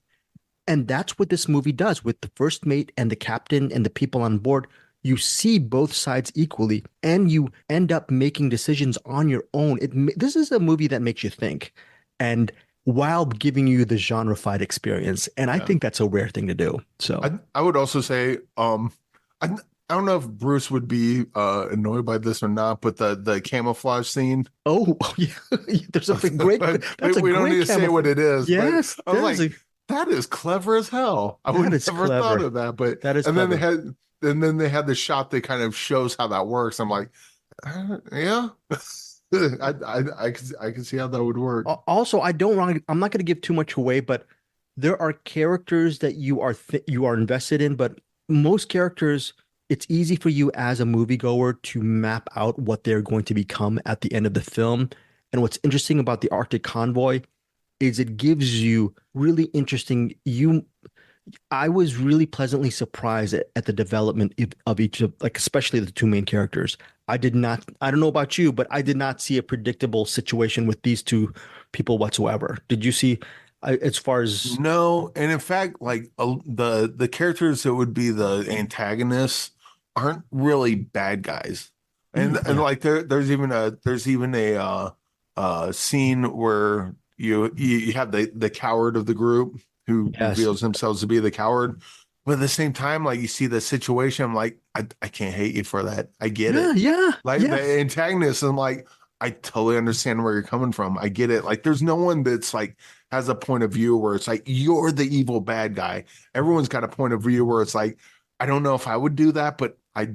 And that's what this movie does with the first mate and the captain and the people on board. You see both sides equally, and you end up making decisions on your own. This is a movie that makes you think, and while giving you the genre-fied experience. And I Yeah. think that's a rare thing to do. So, I would also say, I don't know if Bruce would be annoyed by this or not, but the camouflage scene. oh yeah, there's a great. That's a We don't need great to say what camouflage. it is, but Yes, I was like, that is clever as hell. I would that is never thought clever. of that. But That is and then clever. they had the shot that kind of shows how that works. I'm like, yeah. I can see how that would work. Also, I'm not going to give too much away, but there are characters that you are invested in, but most characters, it's easy for you as a moviegoer to map out what they're going to become at the end of the film. And what's interesting about the Arctic Convoy is it gives you really interesting you I was really pleasantly surprised at the development of each of, like, especially the two main characters. I don't know about you, but I did not see a predictable situation with these two people whatsoever. Did you see, as far as, No, and in fact, like the characters that would be the antagonists aren't really bad guys, and yeah, like there's even a scene where you have the coward of the group who yes, reveals themselves to be the coward, but at the same time, like you see the situation, I'm like, I can't hate you for that. I get yeah, it. yeah, Like yeah, the antagonist, I'm like, I totally understand where you're coming from. I get it. Like there's no one that's like has a point of view where it's like you're the evil bad guy. Everyone's got a point of view where it's like, I don't know if I would do that, but I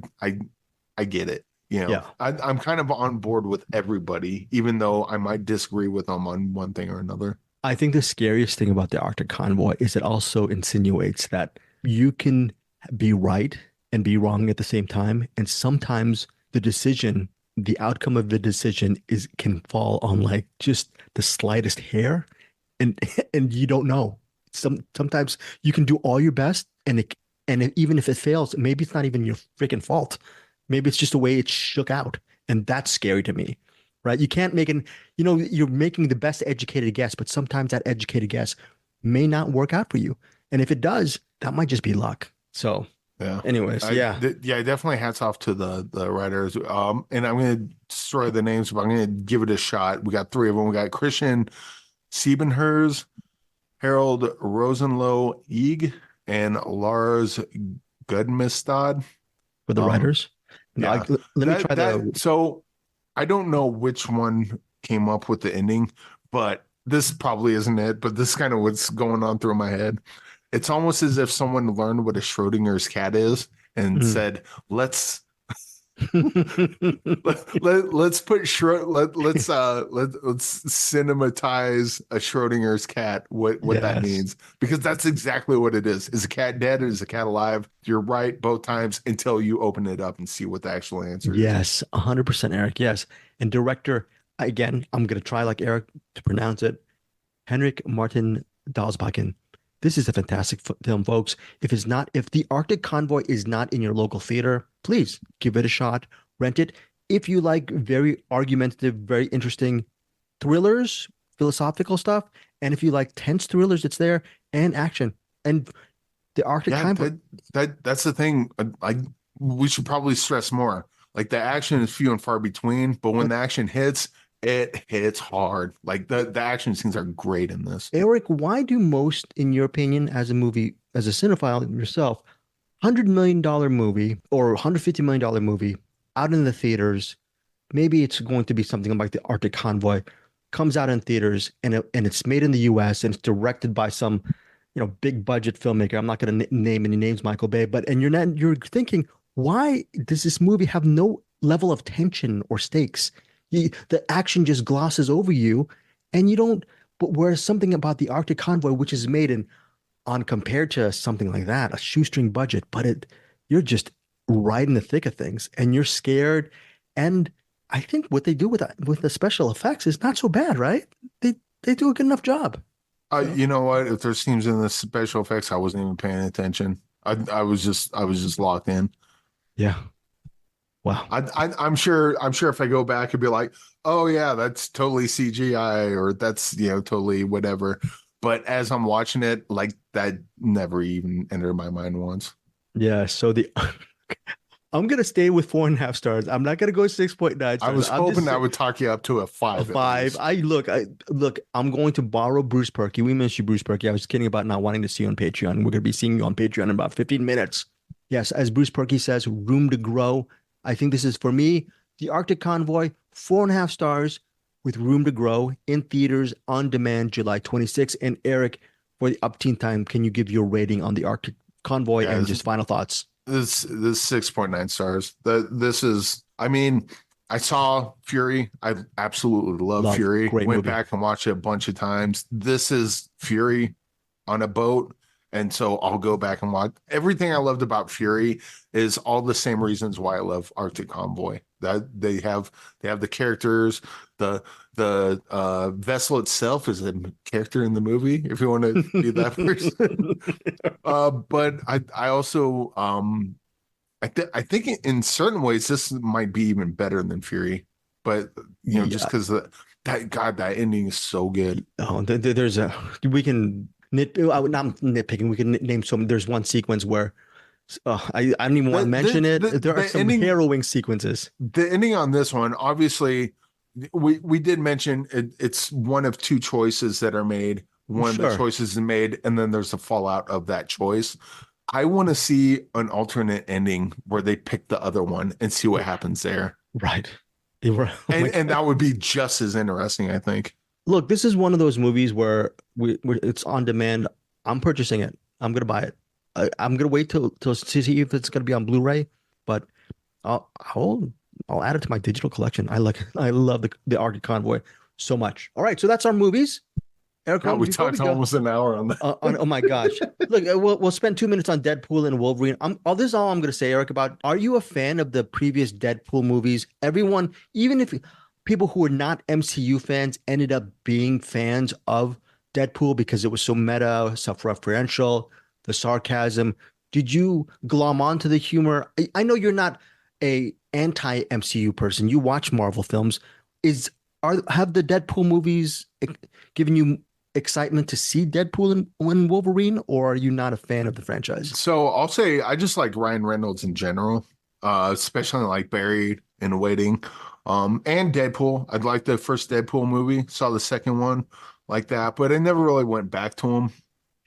get it. You know, yeah. I'm kind of on board with everybody, even though I might disagree with them on one thing or another. I think the scariest thing about the Arctic Convoy is it also insinuates that you can be right and be wrong at the same time. And sometimes the outcome of the decision can fall on like just the slightest hair, and and you don't know. Sometimes you can do all your best, even if it fails, maybe it's not even your freaking fault. Maybe it's just the way it shook out, and that's scary to me, right? You can't make you're making the best educated guess, but sometimes that educated guess may not work out for you, and if it does, that might just be luck. So, Yeah. anyways, yeah, Yeah, definitely hats off to the writers. And I'm gonna destroy the names, but I'm gonna give it a shot. We got three of them. We got Christian Siebenherz, Harold Rosenloh Eeg, and Lars Gudmestad. for the Um, writers. No, yeah. let me try So I don't know which one came up with the ending, but this probably isn't it, but this is kind of what's going on through my head. It's almost as if someone learned what a Schrodinger's cat is and Mm. said, let's put let's cinematize a Schrodinger's cat, what that Yes. means, because that's exactly what it is. Is a cat dead or is a cat alive? You're right both times until you open it up and see what the actual answer is. Yes, 100% Eric. Yes. And director, again, I'm going to try like Eric to pronounce it. Henrik Martin Dalsbakken. This is a fantastic film, folks. If the Arctic Convoy is not in your local theater, please give it a shot, rent it. If you like very argumentative, very interesting thrillers, philosophical stuff, and if you like tense thrillers, it's there, and action. And the Arctic Yeah, Convoy, that's the thing. We should probably stress more. Like the action is few and far between, but when but the action hits, it hits hard. Like the action scenes are great in this. Eric, why do most, in your opinion, as a cinephile yourself, $100 million movie or $150 million movie out in the theaters, maybe it's going to be something like the Arctic Convoy, comes out in theaters and it's made in the US and it's directed by some, big budget filmmaker. I'm not going to name any names, Michael Bay, and you're thinking, why does this movie have no level of tension or stakes? The action just glosses over you, and you don't. But whereas something about the Arctic Convoy, which is made in on compared to something like that, a shoestring budget, but you're just right in the thick of things, and you're scared. And I think what they do with the special effects is not so bad, right? They do a good enough job. You know what? If there's scenes in the special effects, I wasn't even paying attention. I was just locked in. Yeah. Wow. I'm sure if I go back and be like, oh yeah, that's totally CGI or that's totally whatever. But as I'm watching it, like that never even entered my mind once. Yeah. So I'm gonna stay with 4.5 stars. I'm not gonna go 6.9 stars. I was hoping that would talk you up to a 5. A 5. Look. I'm going to borrow Bruce Purkey. We miss you, Bruce Purkey. I was kidding about not wanting to see you on Patreon. We're gonna be seeing you on Patreon in about 15 minutes. Yes, as Bruce Purkey says, room to grow. I think this is for me, the Arctic Convoy, 4.5 stars with room to grow in theaters on demand July 26th. And Eric, for the upteen time, can you give your rating on the Arctic Convoy and just final thoughts? This 6.9 stars. This is, I mean, I saw Fury. I absolutely love Fury. Went movie. Back and watched it a bunch of times. This is Fury on a boat. And so I'll go back and watch. Everything I loved about Fury is all the same reasons why I love Arctic Convoy. That they have the characters, the vessel itself is a character in the movie, if you want to be that person. But I also I think in certain ways this might be even better than Fury. But just because that ending is so good. Oh, we can not nitpicking. We can name some. There's one sequence where I don't even want to mention it. There are some harrowing sequences. The ending on this one, obviously, we did mention it's one of two choices that are made. One of the choices is made, and then there's the fallout of that choice. I want to see an alternate ending where they pick the other one and see what happens there. Right. And that would be just as interesting, I think. Look, this is one of those movies where it's on demand. I'm purchasing it. I'm gonna buy it. I'm gonna wait till to see if it's gonna be on Blu-ray, but I'll add it to my digital collection. I love the Arctic Convoy so much. All right, so that's our movies. Eric, we talked almost an hour on that. Oh my gosh! Look, we'll spend 2 minutes on Deadpool and Wolverine. This is all I'm gonna say, Eric. About are you a fan of the previous Deadpool movies? Everyone, even if people who are not MCU fans ended up being fans of Deadpool because it was so meta, self-referential, the sarcasm. Did you glom onto the humor? I know you're not a anti-MCU person. You watch Marvel films. Have the Deadpool movies given you excitement to see Deadpool and Wolverine, or are you not a fan of the franchise? So I'll say I just like Ryan Reynolds in general, especially like Buried and Waiting. And Deadpool. I'd like the first Deadpool movie. Saw the second one like that, but I never really went back to him.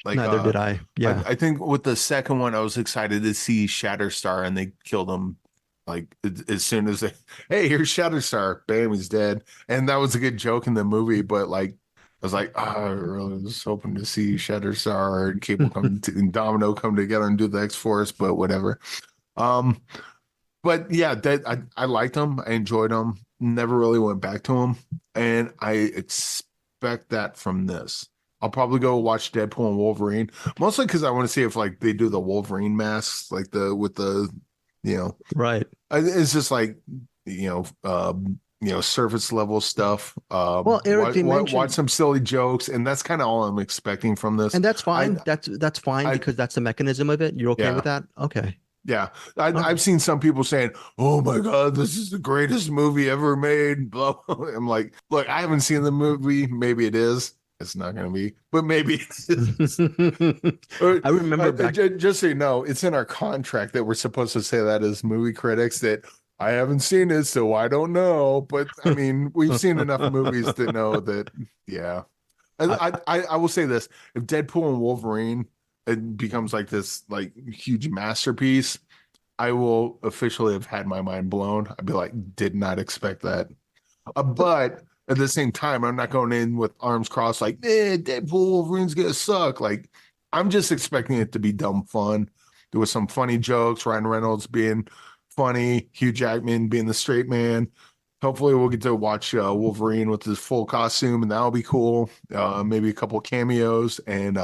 Like neither did I. Yeah, I think with the second one, I was excited to see Shatterstar, and they killed him like as soon as hey, here's Shatterstar, bam, he's dead. And that was a good joke in the movie, but like I was like, I really was hoping to see Shatterstar and Cable and Domino come together and do the X-Force, but whatever. But yeah, I liked them. I enjoyed them. Never really went back to them. And I expect that from this. I'll probably go watch Deadpool and Wolverine, mostly because I want to see if like they do the Wolverine masks, like with the right. It's just like surface level stuff. Well, Eric, watch some silly jokes, and that's kind of all I'm expecting from this. And that's fine. That's fine because that's the mechanism of it. You're okay with that? Okay. Yeah, I've seen some people saying, "Oh my God, this is the greatest movie ever made." Blah. I'm like, look, I haven't seen the movie. Maybe it is. It's not going to be, but maybe it is. I remember just so you know, it's in our contract that we're supposed to say that as movie critics that I haven't seen it, so I don't know. But I mean, we've seen enough movies to know that. Yeah, I will say this: if Deadpool and Wolverine it becomes like this like huge masterpiece, I will officially have had my mind blown. I'd be like, did not expect that. But at the same time, I'm not going in with arms crossed like, Deadpool Wolverine's gonna suck. Like, I'm just expecting it to be dumb fun. There was some funny jokes, Ryan Reynolds being funny, Hugh Jackman being the straight man. Hopefully we'll get to watch Wolverine with his full costume, and that'll be cool. Maybe a couple cameos, and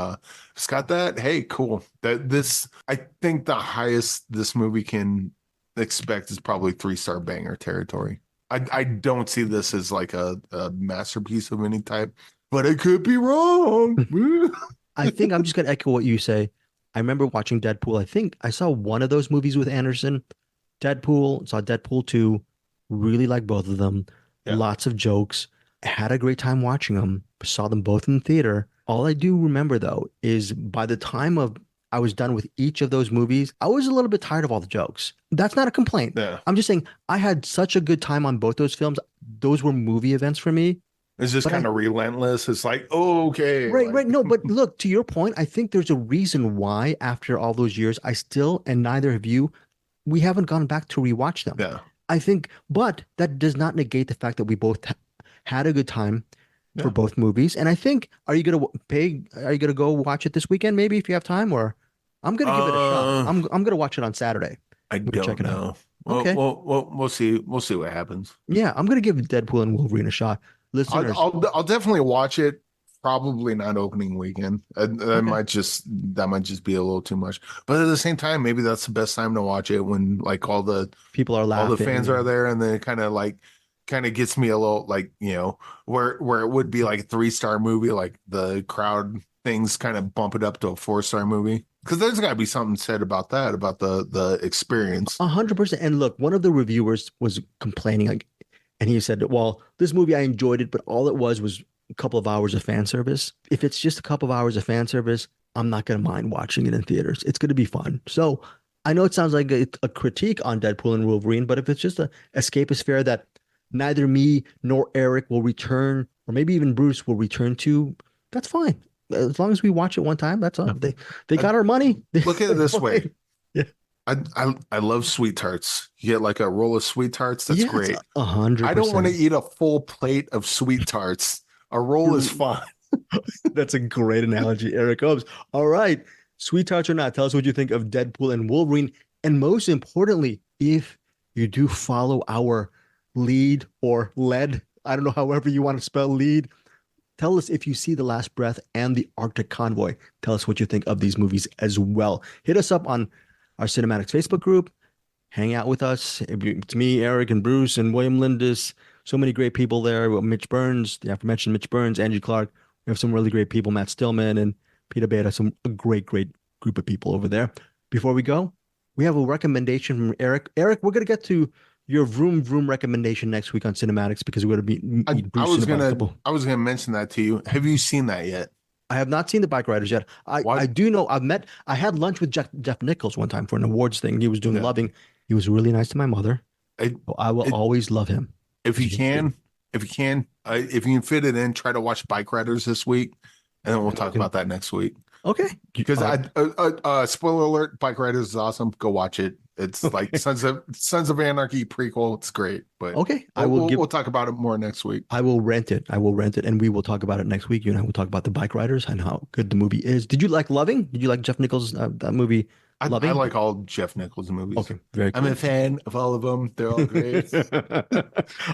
it's got that. Hey, cool. I think the highest this movie can expect is probably 3-star banger territory. I don't see this as like a masterpiece of any type, but I could be wrong. I think I'm just gonna echo what you say. I remember watching Deadpool. I think I saw one of those movies with Anderson. Deadpool, saw Deadpool 2, really like both of them. Yeah. Lots of jokes. Had a great time watching them. Saw them both in the theater. All I do remember though is by the time of I was done with each of those movies, I was a little bit tired of all the jokes. That's not a complaint. Yeah. I'm just saying I had such a good time on both those films. Those were movie events for me. It's just But kind of relentless. It's like, oh, okay. Right, like, right. No, but look, to your point, I think there's a reason why after all those years, I still, and neither of you, we haven't gone back to rewatch them. Yeah. I think, but that does not negate the fact that we both had a good time for Yeah. both movies. And I think, are you gonna go watch it this weekend, maybe if you have time, or I'm gonna give it a shot. I'm gonna watch it on Saturday. I We'll check don't it out. know. Okay. We'll see. We'll see what happens. Yeah, I'm gonna give Deadpool and Wolverine a shot. Listeners, I'll definitely watch it. Probably not opening weekend. That might just be a little too much. But at the same time, maybe that's the best time to watch it when like all the people are laughing. all the fans are there, and then it kind of gets me a little like, you know, where it would be like a 3-star movie, like the crowd things kind of bump it up to a 4-star movie. Because there's got to be something said about that, about the experience. 100%. And look, one of the reviewers was complaining, like, and he said, well, this movie, I enjoyed it, but all it was a couple of hours of fan service. If it's just a couple of hours of fan service, I'm not going to mind watching it in theaters. It's going to be fun. So I know it sounds like a critique on Deadpool and Wolverine, but if it's just a escapist fare that neither me nor Eric will return, or maybe even Bruce will return to, that's fine. As long as we watch it one time, that's all. They got our money. Look at it this way. Yeah. I love sweet tarts. You get like a roll of sweet tarts. That's great. 100%. I don't want to eat a full plate of sweet tarts. A roll is fine. That's a great analogy, Eric Holmes. All right. Sweet tarts or not, tell us what you think of Deadpool and Wolverine. And most importantly, if you do follow our lead or lead, I don't know, however you want to spell lead, tell us if you see The Last Breath and The Arctic Convoy. Tell us what you think of these movies as well. Hit us up on our CinemAddicts Facebook group. Hang out with us. It's me, Eric, and Bruce, and William Lindis. So many great people there. Mitch Burns, the aforementioned Mitch Burns, Angie Clark. We have some really great people, Matt Stillman and Peter Beta. A great group of people over there. Before we go, we have a recommendation from Eric. Eric, we're going to get to your vroom recommendation next week on CinemAddicts because we're going to meet Bruce. I was gonna mention that to you. Have you seen that yet? I have not seen the Bike Riders yet. I do know I had lunch with Jeff Nichols one time for an awards thing. He was doing Loving. He was really nice to my mother. I will always love him. If you can fit it in, try to watch Bike Riders this week, and then we'll talk about that next week. Okay. Because spoiler alert, Bike Riders is awesome. Go watch it. It's like Sons of Anarchy prequel. It's great. But okay, we'll talk about it more next week. I will rent it, and we will talk about it next week. You and I will talk about the Bike Riders and how good the movie is. Did you like Loving? Did you like Jeff Nichols' that movie? Loving? I like all Jeff Nichols movies. Okay, very cool. I'm a fan of all of them. They're all great.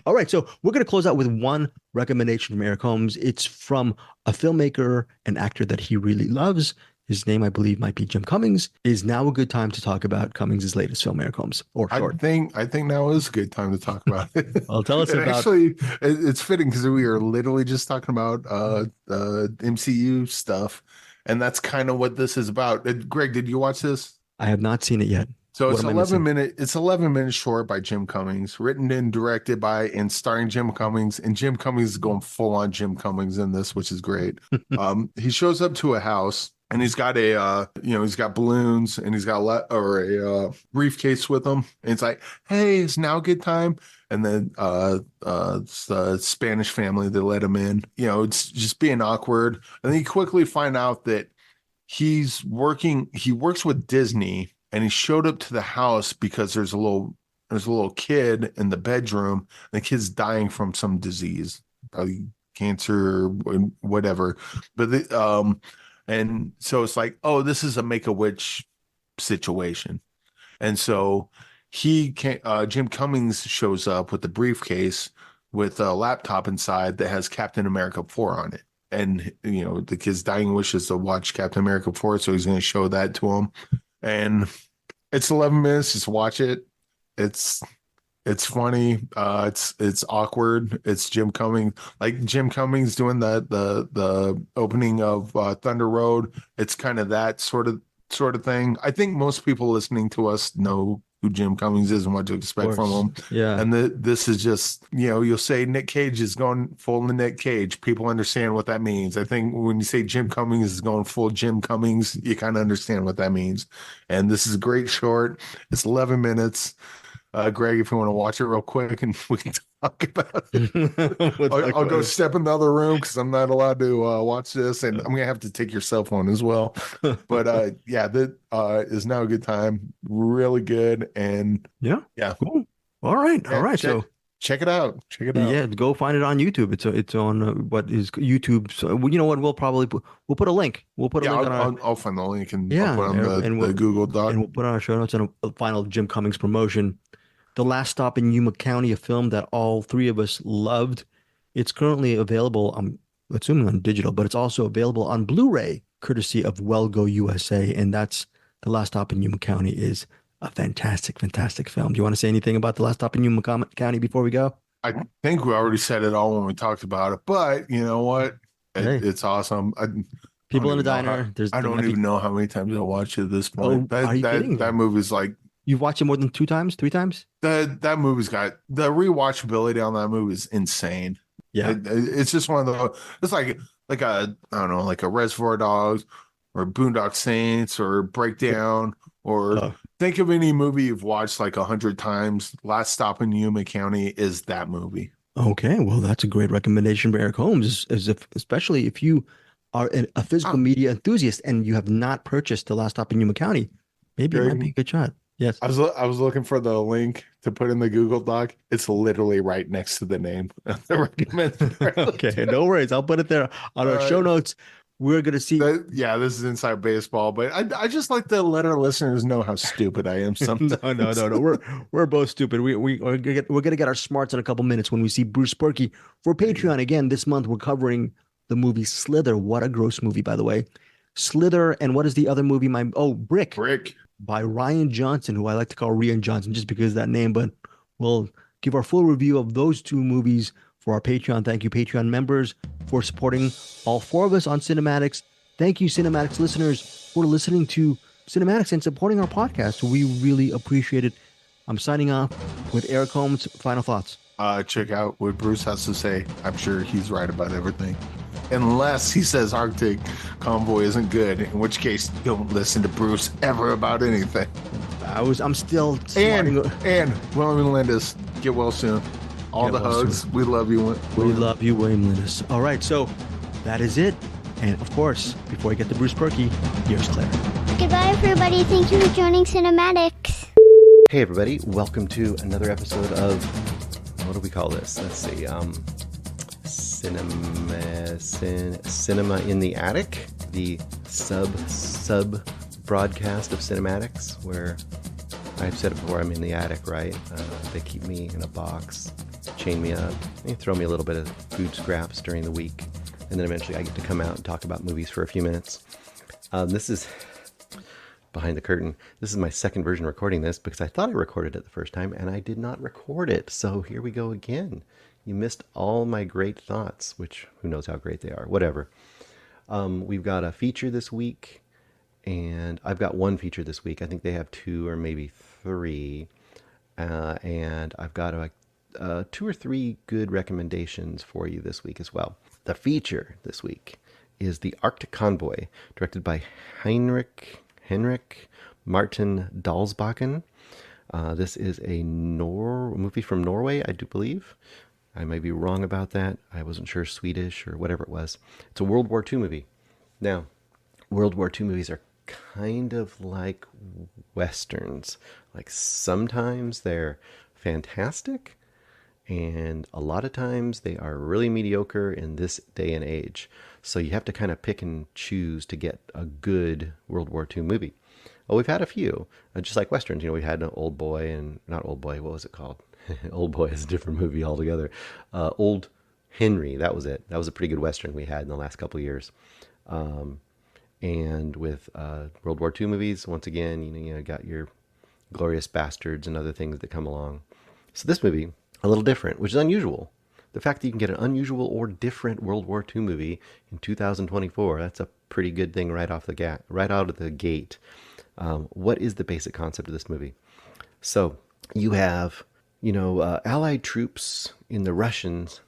All right, so we're going to close out with one recommendation from Eric Holmes. It's from a filmmaker, an actor that he really loves. His name, I believe, might be Jim Cummings. Is now a good time to talk about Cummings' latest film, Eric Holmes, or short? I think now is a good time to talk about it. Well, tell us about. Actually, it's fitting because we are literally just talking about MCU stuff, and that's kind of what this is about. Greg, did you watch this? I have not seen it yet. So it's 11 minutes short by Jim Cummings, written and directed by and starring Jim Cummings, and Jim Cummings is going full on Jim Cummings in this, which is great. He shows up to a house. And he's got he's got balloons, and he's got a briefcase with him. And it's like, hey, it's now a good time. And then it's the Spanish family, they let him in. You know, it's just being awkward. And then you quickly find out that he works with Disney, and he showed up to the house because there's a little kid in the bedroom. And the kid's dying from some disease, probably cancer or whatever. But and so it's like, oh, this is a Make-A-Witch situation. And so Jim Cummings shows up with the briefcase with a laptop inside that has Captain America 4 on it. And, the kid's dying wish is to watch Captain America 4, so he's going to show that to him. And it's 11 minutes. Just watch it. It's funny. It's awkward. It's Jim Cummings, like Jim Cummings doing the opening of Thunder Road. It's kind of that sort of thing. I think most people listening to us know who Jim Cummings is and what to expect from him. Yeah. And this is just, you'll say Nick Cage is going full into Nick Cage. People understand what that means. I think when you say Jim Cummings is going full Jim Cummings, you kind of understand what that means. And this is a great short. It's 11 minutes. Greg, if you want to watch it real quick and we can talk about it. I'll go step in the other room because I'm not allowed to watch this, and I'm going to have to take your cell phone as well. But that is now a good time. Really good. And yeah. Cool. All right. So check it out. Yeah, go find it on YouTube. It's on what is YouTube. So you know what? We'll put a link. We'll put a link on I'll find the link and I'll put on the Google Doc. And we'll put on our show notes and a final Jim Cummings promotion. The Last Stop in Yuma County, a film that all three of us loved. It's currently available, I'm assuming on digital, but it's also available on Blu-ray, courtesy of Wellgo USA. And that's The Last Stop in Yuma County is a fantastic, fantastic film. Do you want to say anything about The Last Stop in Yuma County before we go? I think we already said it all when we talked about it, but you know what? It's awesome. People in a diner. I don't even know how many times I watched it at this point. That movie's like, you've watched it more than 2 times, 3 times? That movie's got the rewatchability on that movie is insane. Yeah. It's just one of the, it's like a, I don't know, like a Reservoir Dogs or Boondock Saints or Breakdown or think of any movie you've watched like 100 times. Last Stop in Yuma County is that movie. Okay. Well, that's a great recommendation for Eric Holmes, especially if you are a physical media enthusiast and you have not purchased The Last Stop in Yuma County, maybe it might be a good shot. Yes. I was looking for the link to put in the Google Doc. It's literally right next to the name. Okay, no worries. I'll put it there on our show notes. We're going to see. This is inside baseball, but I just like to let our listeners know how stupid I am sometimes. No. We're both stupid. We're going to get our smarts in a couple minutes when we see Bruce Purkey for Patreon. Again, this month we're covering the movie Slither. What a gross movie, by the way. Slither, and what is the other movie? Brick. By Rian Johnson, who I like to call Rian Johnson just because of that name, but we'll give our full review of those 2 movies for our Patreon. Thank you, Patreon members, for supporting all 4 of us on CinemAddicts. Thank you, CinemAddicts listeners, for listening to CinemAddicts and supporting our podcast. We really appreciate it. I'm signing off with Eric Holmes. Final thoughts. Check out what Bruce has to say. I'm sure he's right about everything. Unless he says Arctic Convoy isn't good, in which case don't listen to Bruce ever about anything. I'm still and William Lindis, get well soon. All the hugs. Soon. We love you. We love you, William Lindis. All right, so that is it. And of course, before we get to Bruce Purkey, here's Claire. Goodbye, everybody. Thank you for joining CinemAddicts. Hey, everybody. Welcome to another episode of, what do we call this? Let's see. Cinema in the Attic, the sub broadcast of CinemAddicts, where I've said it before, I'm in the attic, right? They keep me in a box, chain me up, they throw me a little bit of food scraps during the week, and then eventually I get to come out and talk about movies for a few minutes. This is behind the curtain. This is my second version recording this because I thought I recorded it the first time and I did not record it. So here we go again. You missed all my great thoughts, which who knows how great they are, whatever. We've got a feature this week, and I've got one feature this week. I think they have 2 or maybe 3. And I've got 2 or 3 good recommendations for you this week as well. The feature this week is The Arctic Convoy, directed by Henrik Martin Dalsbakken. This is a movie from Norway, I do believe. I may be wrong about that. I wasn't sure, Swedish or whatever it was. It's a World War II movie. Now, World War II movies are kind of like Westerns. Like sometimes they're fantastic, and a lot of times they are really mediocre in this day and age. So you have to kind of pick and choose to get a good World War II movie. Oh, we've had a few, just like Westerns. We had an Old Boy and not Old Boy. What was it called? Old Boy is a different movie altogether. Old Henry, that was it. That was a pretty good Western we had in the last couple of years. And with World War II movies, once again, you got your Glorious Bastards and other things that come along. So this movie, a little different, which is unusual. The fact that you can get an unusual or different World War II movie in 2024, that's a pretty good thing right out of the gate. What is the basic concept of this movie? So you have, Allied troops in the Russians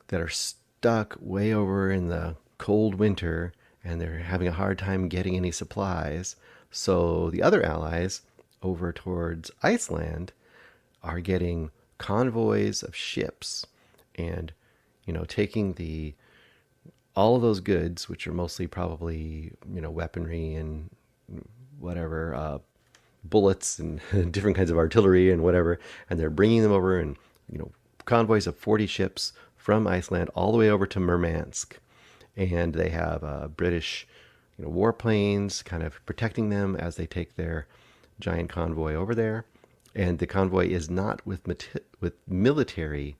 that are stuck way over in the cold winter, and they're having a hard time getting any supplies. So the other allies over towards Iceland are getting convoys of ships and, taking all of those goods, which are mostly probably, weaponry and whatever, bullets and different kinds of artillery and whatever, and they're bringing them over in, convoys of 40 ships from Iceland all the way over to Murmansk. And they have British, warplanes kind of protecting them as they take their giant convoy over there. And the convoy is not with military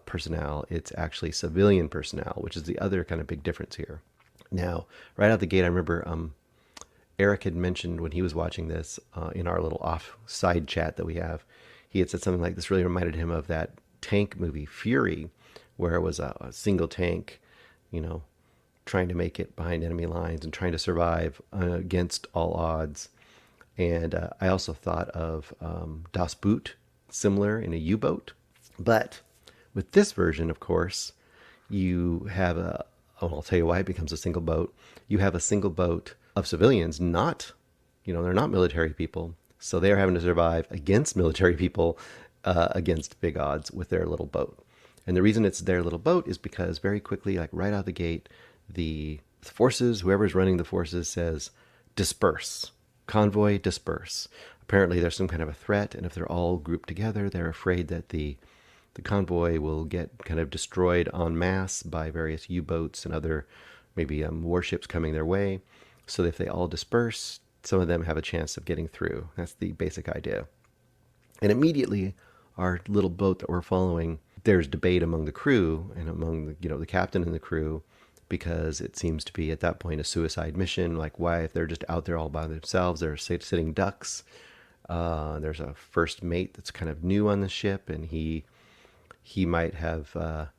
personnel. It's actually civilian personnel, which is the other kind of big difference here. Now, right out the gate, I remember Eric had mentioned when he was watching this in our little off-side chat that we have, he had said something like this really reminded him of that tank movie Fury, where it was a single tank, trying to make it behind enemy lines and trying to survive against all odds. And I also thought of Das Boot, similar in a U-boat. But with this version, of course, you have I'll tell you why it becomes a single boat. You have a single boat of civilians, they're not military people. So they're having to survive against military people, against big odds with their little boat. And the reason it's their little boat is because very quickly, like right out of the gate, the forces, whoever's running the forces says, disperse. Convoy, disperse. Apparently there's some kind of a threat, and if they're all grouped together, they're afraid that the convoy will get kind of destroyed en masse by various U-boats and other maybe warships coming their way. So if they all disperse, some of them have a chance of getting through. That's the basic idea. And immediately, our little boat that we're following, there's debate among the crew and among the captain and the crew, because it seems to be at that point a suicide mission. Like, why, if they're just out there all by themselves, they're sitting ducks. There's a first mate that's kind of new on the ship, and he might have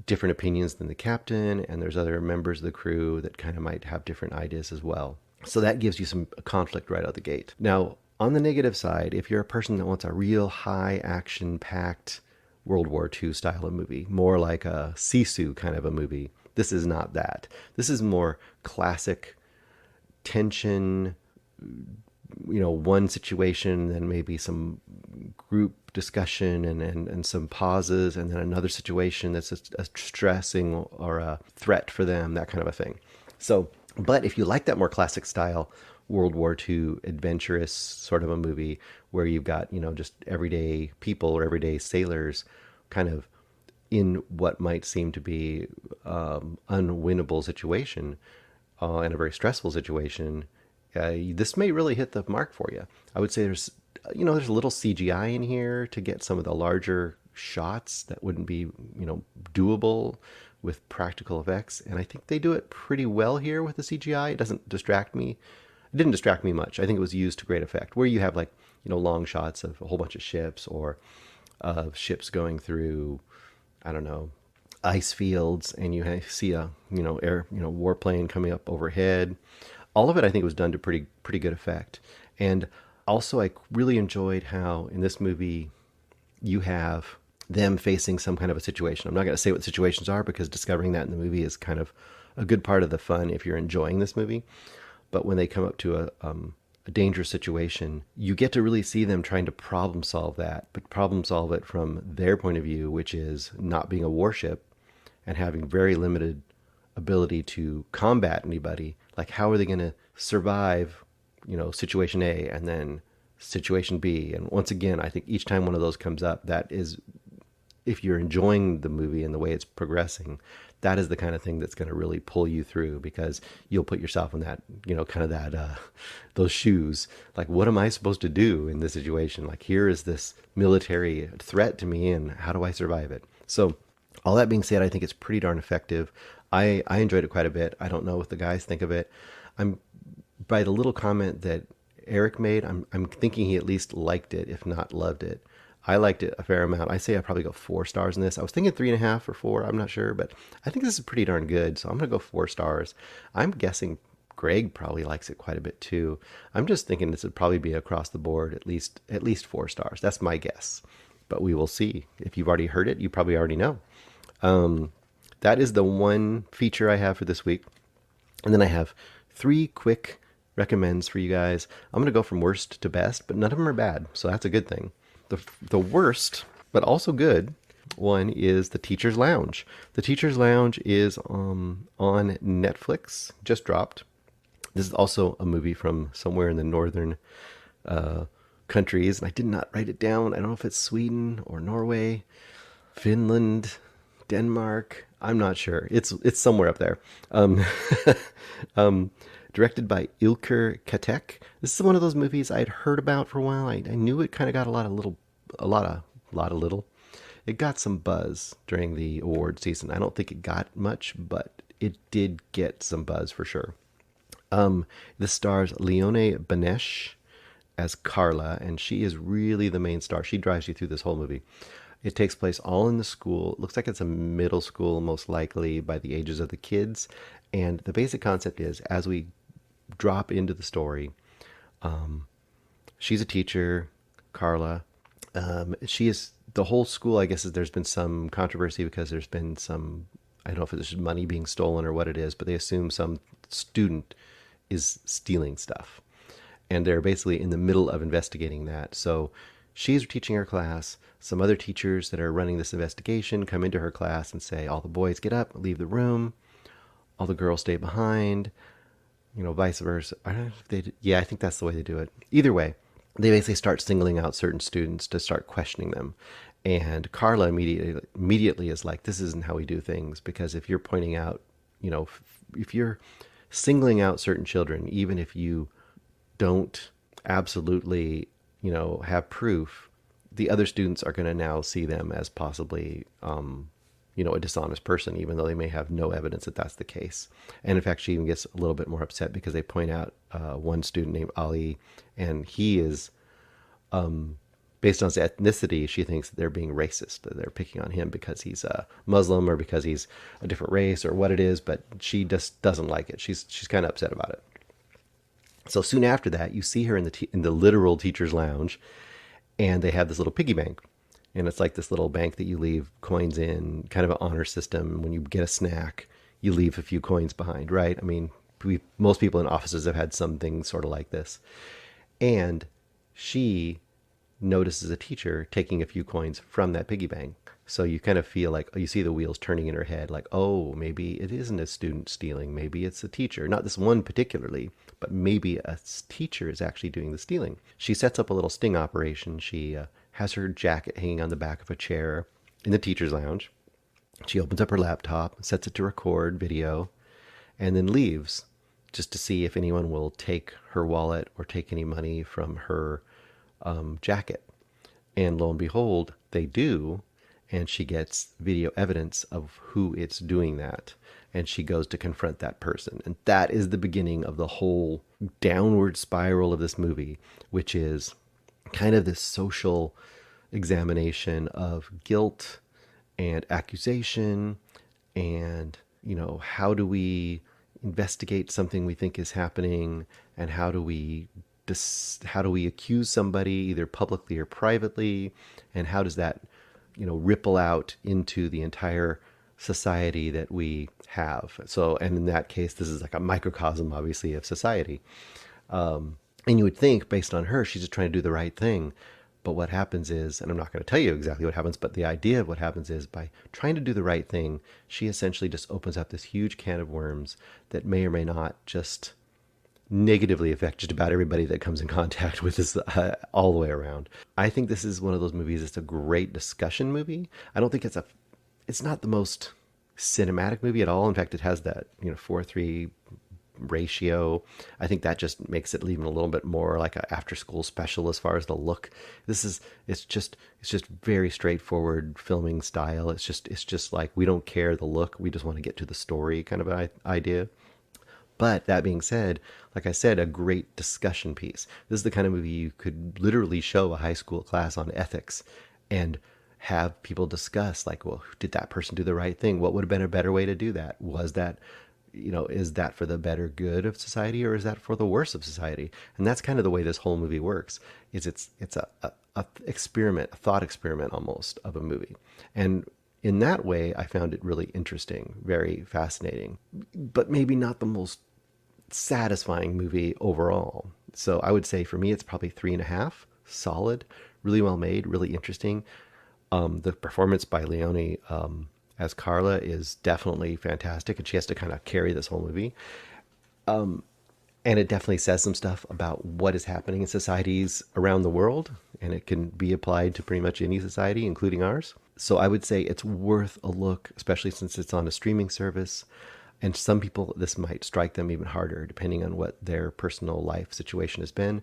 different opinions than the captain, and there's other members of the crew that kind of might have different ideas as well. So that gives you some conflict right out the gate. Now, on the negative side, if you're a person that wants a real high action-packed World War II style of movie, more like a Sisu kind of a movie, this is not that. This is more classic tension, one situation, then maybe some group discussion and some pauses, and then another situation that's a stressing or a threat for them, that kind of a thing. So, but if you like that more classic style World War II adventurous sort of a movie where you've got, just everyday people or everyday sailors kind of in what might seem to be unwinnable situation and a very stressful situation, this may really hit the mark for you. I would say there's a little CGI in here to get some of the larger shots that wouldn't be, doable with practical effects. And I think they do it pretty well here with the CGI. It doesn't distract me. It didn't distract me much. I think it was used to great effect, where you have long shots of a whole bunch of ships, or of ships going through, I don't know, ice fields, and you see a, warplane coming up overhead. All of it, I think, was done to pretty good effect. And also, I really enjoyed how in this movie you have them facing some kind of a situation. I'm not going to say what the situations are, because discovering that in the movie is kind of a good part of the fun if you're enjoying this movie. But when they come up to a dangerous situation, you get to really see them trying to problem solve that, but problem solve it from their point of view, which is not being a warship and having very limited ability to combat anybody. Like, how are they going to survive, situation A and then situation B? And once again, I think each time one of those comes up, that is if you're enjoying the movie and the way it's progressing, that is the kind of thing that's going to really pull you through, because you'll put yourself in that, kind of that, those shoes. Like, what am I supposed to do in this situation? Like, here is this military threat to me, and how do I survive it? So all that being said, I think it's pretty darn effective. I enjoyed it quite a bit. I don't know what the guys think of it. By the little comment that Eric made, I'm thinking he at least liked it, if not loved it. I liked it a fair amount. I say I probably go 4 stars in this. I was thinking 3.5 or 4. I'm not sure, but I think this is pretty darn good. So I'm going to go 4 stars. I'm guessing Greg probably likes it quite a bit too. I'm just thinking this would probably be across the board, at least 4 stars. That's my guess, but we will see. If you've already heard it, you probably already know. That is the one feature I have for this week. And then I have 3 quick recommends for you guys. I'm going to go from worst to best, but none of them are bad. So that's a good thing. The worst, but also good one is The Teacher's Lounge. The Teacher's Lounge is on Netflix, just dropped. This is also a movie from somewhere in the northern countries, and I did not write it down. I don't know if it's Sweden or Norway, Finland, Denmark. I'm not sure. It's somewhere up there. Directed by Ilker Katek. This is one of those movies I'd heard about for a while. I knew it kind of got a lot of little. It got some buzz during the award season. I don't think it got much, but it did get some buzz for sure. This stars Leone Benesch as Carla, and she is really the main star. She drives you through this whole movie. It takes place all in the school. It looks like it's a middle school, most likely by the ages of the kids. And the basic concept is, as we drop into the story, she's a teacher, Carla. She is the whole school. I guess there's been some controversy because there's been some, I don't know if it's money being stolen or what it is, but they assume some student is stealing stuff, and they're basically in the middle of investigating that. So she's teaching her class. Some other teachers that are running this investigation come into her class and say, all the boys get up, leave the room, all the girls stay behind, vice versa. I don't know if they I think that's the way they do it. Either way, they basically start singling out certain students to start questioning them. And Carla immediately is like, this isn't how we do things, because if you're pointing out, if you're singling out certain children, even if you don't absolutely, have proof, the other students are going to now see them as possibly, a dishonest person, even though they may have no evidence that that's the case. And in fact, she even gets a little bit more upset because they point out one student named Ali, and he is, based on his ethnicity, she thinks that they're being racist, that they're picking on him because he's a Muslim or because he's a different race or what it is, but she just doesn't like it. She's kind of upset about it. So soon after that, you see her in the literal teacher's lounge, and they have this little piggy bank. And it's like this little bank that you leave coins in, kind of an honor system. When you get a snack, you leave a few coins behind, right? I mean, most people in offices have had something sort of like this. And she notices a teacher taking a few coins from that piggy bank. So you kind of feel like, you see the wheels turning in her head, like, oh, maybe it isn't a student stealing. Maybe it's a teacher. Not this one particularly, but maybe a teacher is actually doing the stealing. She sets up a little sting operation. She has her jacket hanging on the back of a chair in the teacher's lounge. She opens up her laptop, sets it to record video, and then leaves just to see if anyone will take her wallet or take any money from her jacket. And lo and behold, they do. And she gets video evidence of who it's doing that. And she goes to confront that person. And that is the beginning of the whole downward spiral of this movie, which is kind of this social examination of guilt and accusation. And, how do we investigate something we think is happening? And how do we accuse somebody either publicly or privately? And how does that ripple out into the entire society that we have? So, and in that case, this is like a microcosm, obviously, of society. And you would think, based on her, she's just trying to do the right thing. But what happens is, and I'm not going to tell you exactly what happens, but the idea of what happens is, by trying to do the right thing, she essentially just opens up this huge can of worms that may or may not just negatively affect just about everybody that comes in contact with this all the way around. I think this is one of those movies. It's a great discussion movie. I don't think it's not the most cinematic movie at all. In fact, it has that 4:3 ratio. I think that just makes it even a little bit more like an after school special as far as the look. It's just very straightforward filming style. It's just like, we don't care the look, we just want to get to the story kind of an idea. But that being said, like I said, a great discussion piece. This is the kind of movie you could literally show a high school class on ethics and have people discuss, like, well, did that person do the right thing? What would have been a better way to do that? Was that, is that for the better good of society, or is that for the worse of society? And that's kind of the way this whole movie works. It's a experiment, a thought experiment almost of a movie. And in that way, I found it really interesting, very fascinating, but maybe not the most satisfying movie overall. So I would say for me, it's probably 3.5, solid, really well made, really interesting. The performance by Leone as Carla is definitely fantastic, and she has to kind of carry this whole movie. And it definitely says some stuff about what is happening in societies around the world, and it can be applied to pretty much any society, including ours. So I would say it's worth a look, especially since it's on a streaming service. And some people, this might strike them even harder, depending on what their personal life situation has been.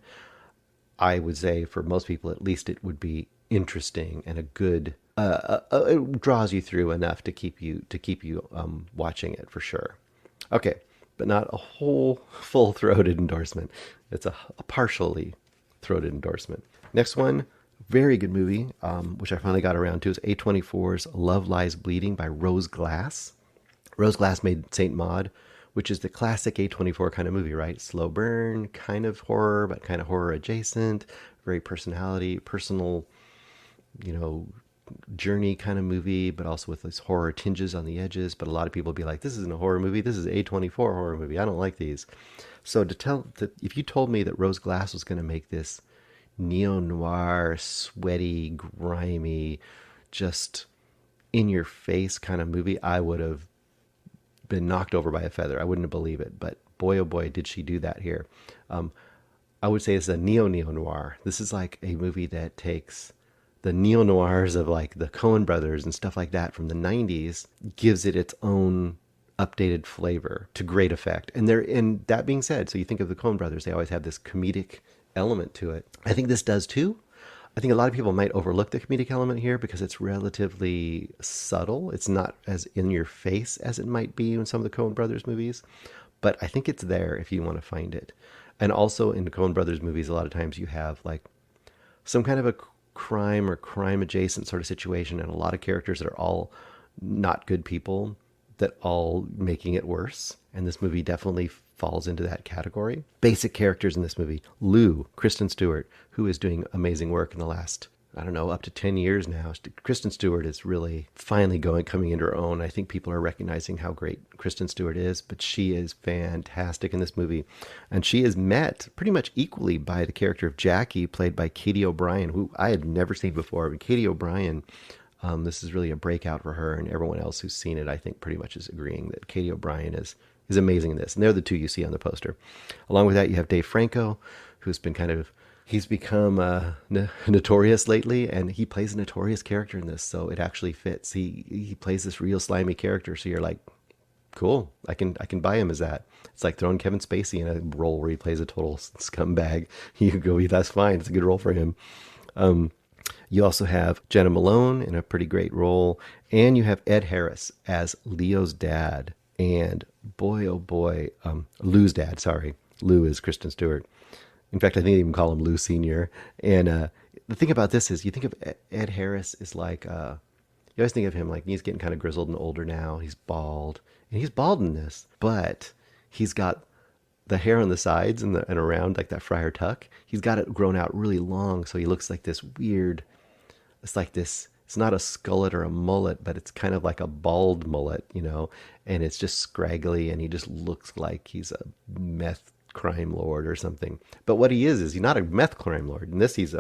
I would say for most people, at least, it would be interesting and a good. It draws you through enough to keep you watching it for sure. Okay, but not a whole full-throated endorsement. It's a partially throated endorsement. Next one, very good movie, which I finally got around to, is A24's Love Lies Bleeding by Rose Glass. Rose Glass made Saint Maud, which is the classic A24 kind of movie, right? Slow burn, kind of horror, but kind of horror adjacent, very personal, journey kind of movie, but also with these horror tinges on the edges. But a lot of people be like, this isn't a horror movie, this is A24 horror movie. I don't like these. So if you told me that Rose Glass was going to make this neo-noir, sweaty, grimy, just in your face kind of movie, I would have been knocked over by a feather. I wouldn't believe it, but boy, oh boy, did she do that here. I would say it's a neo-noir. This is like a movie that takes the neo-noirs of like the Cowan brothers and stuff like that from the 90s, gives it its own updated flavor to great effect. And that being said, so you think of the Cowan brothers, they always have this comedic element to it. I think this does too. I think a lot of people might overlook the comedic element here because it's relatively subtle. It's not as in your face as it might be in some of the Coen Brothers movies, but I think it's there if you want to find it. And also in the Coen Brothers movies, a lot of times you have like some kind of a crime or crime adjacent sort of situation, and a lot of characters that are all not good people that all making it worse. And this movie definitely falls into that category. Basic characters in this movie: Lou, Kristen Stewart, who is doing amazing work in the last, I don't know, up to 10 years now. Kristen Stewart is really finally coming into her own. I think people are recognizing how great Kristen Stewart is, but she is fantastic in this movie. And she is met pretty much equally by the character of Jackie, played by Katie O'Brien, who I had never seen before. But Katie O'Brien, this is really a breakout for her, and everyone else who's seen it, I think, pretty much is agreeing that Katie O'Brien is amazing in this. And they're the two you see on the poster. Along with that, you have Dave Franco, who's been he's become notorious lately, and he plays a notorious character in this, so it actually fits. He plays this real slimy character, so you're like, cool, I can buy him as that. It's like throwing Kevin Spacey in a role where he plays a total scumbag. You go, that's fine, it's a good role for him. You also have Jenna Malone in a pretty great role, and you have Ed Harris as Leo's dad. And boy, oh boy, Lou's dad, sorry. Lou is Kristen Stewart. In fact, I think they even call him Lou Sr. And the thing about this is, you think of Ed Harris is like, you always think of him like he's getting kind of grizzled and older now. He's bald. And he's bald in this, but he's got the hair on the sides and around, like that Friar Tuck. He's got it grown out really long, so he looks like this weird, it's like this, it's not a skullet or a mullet, but it's kind of like a bald mullet, and it's just scraggly, and he just looks like he's a meth crime lord or something. But what he is he's not a meth crime lord. In this, he's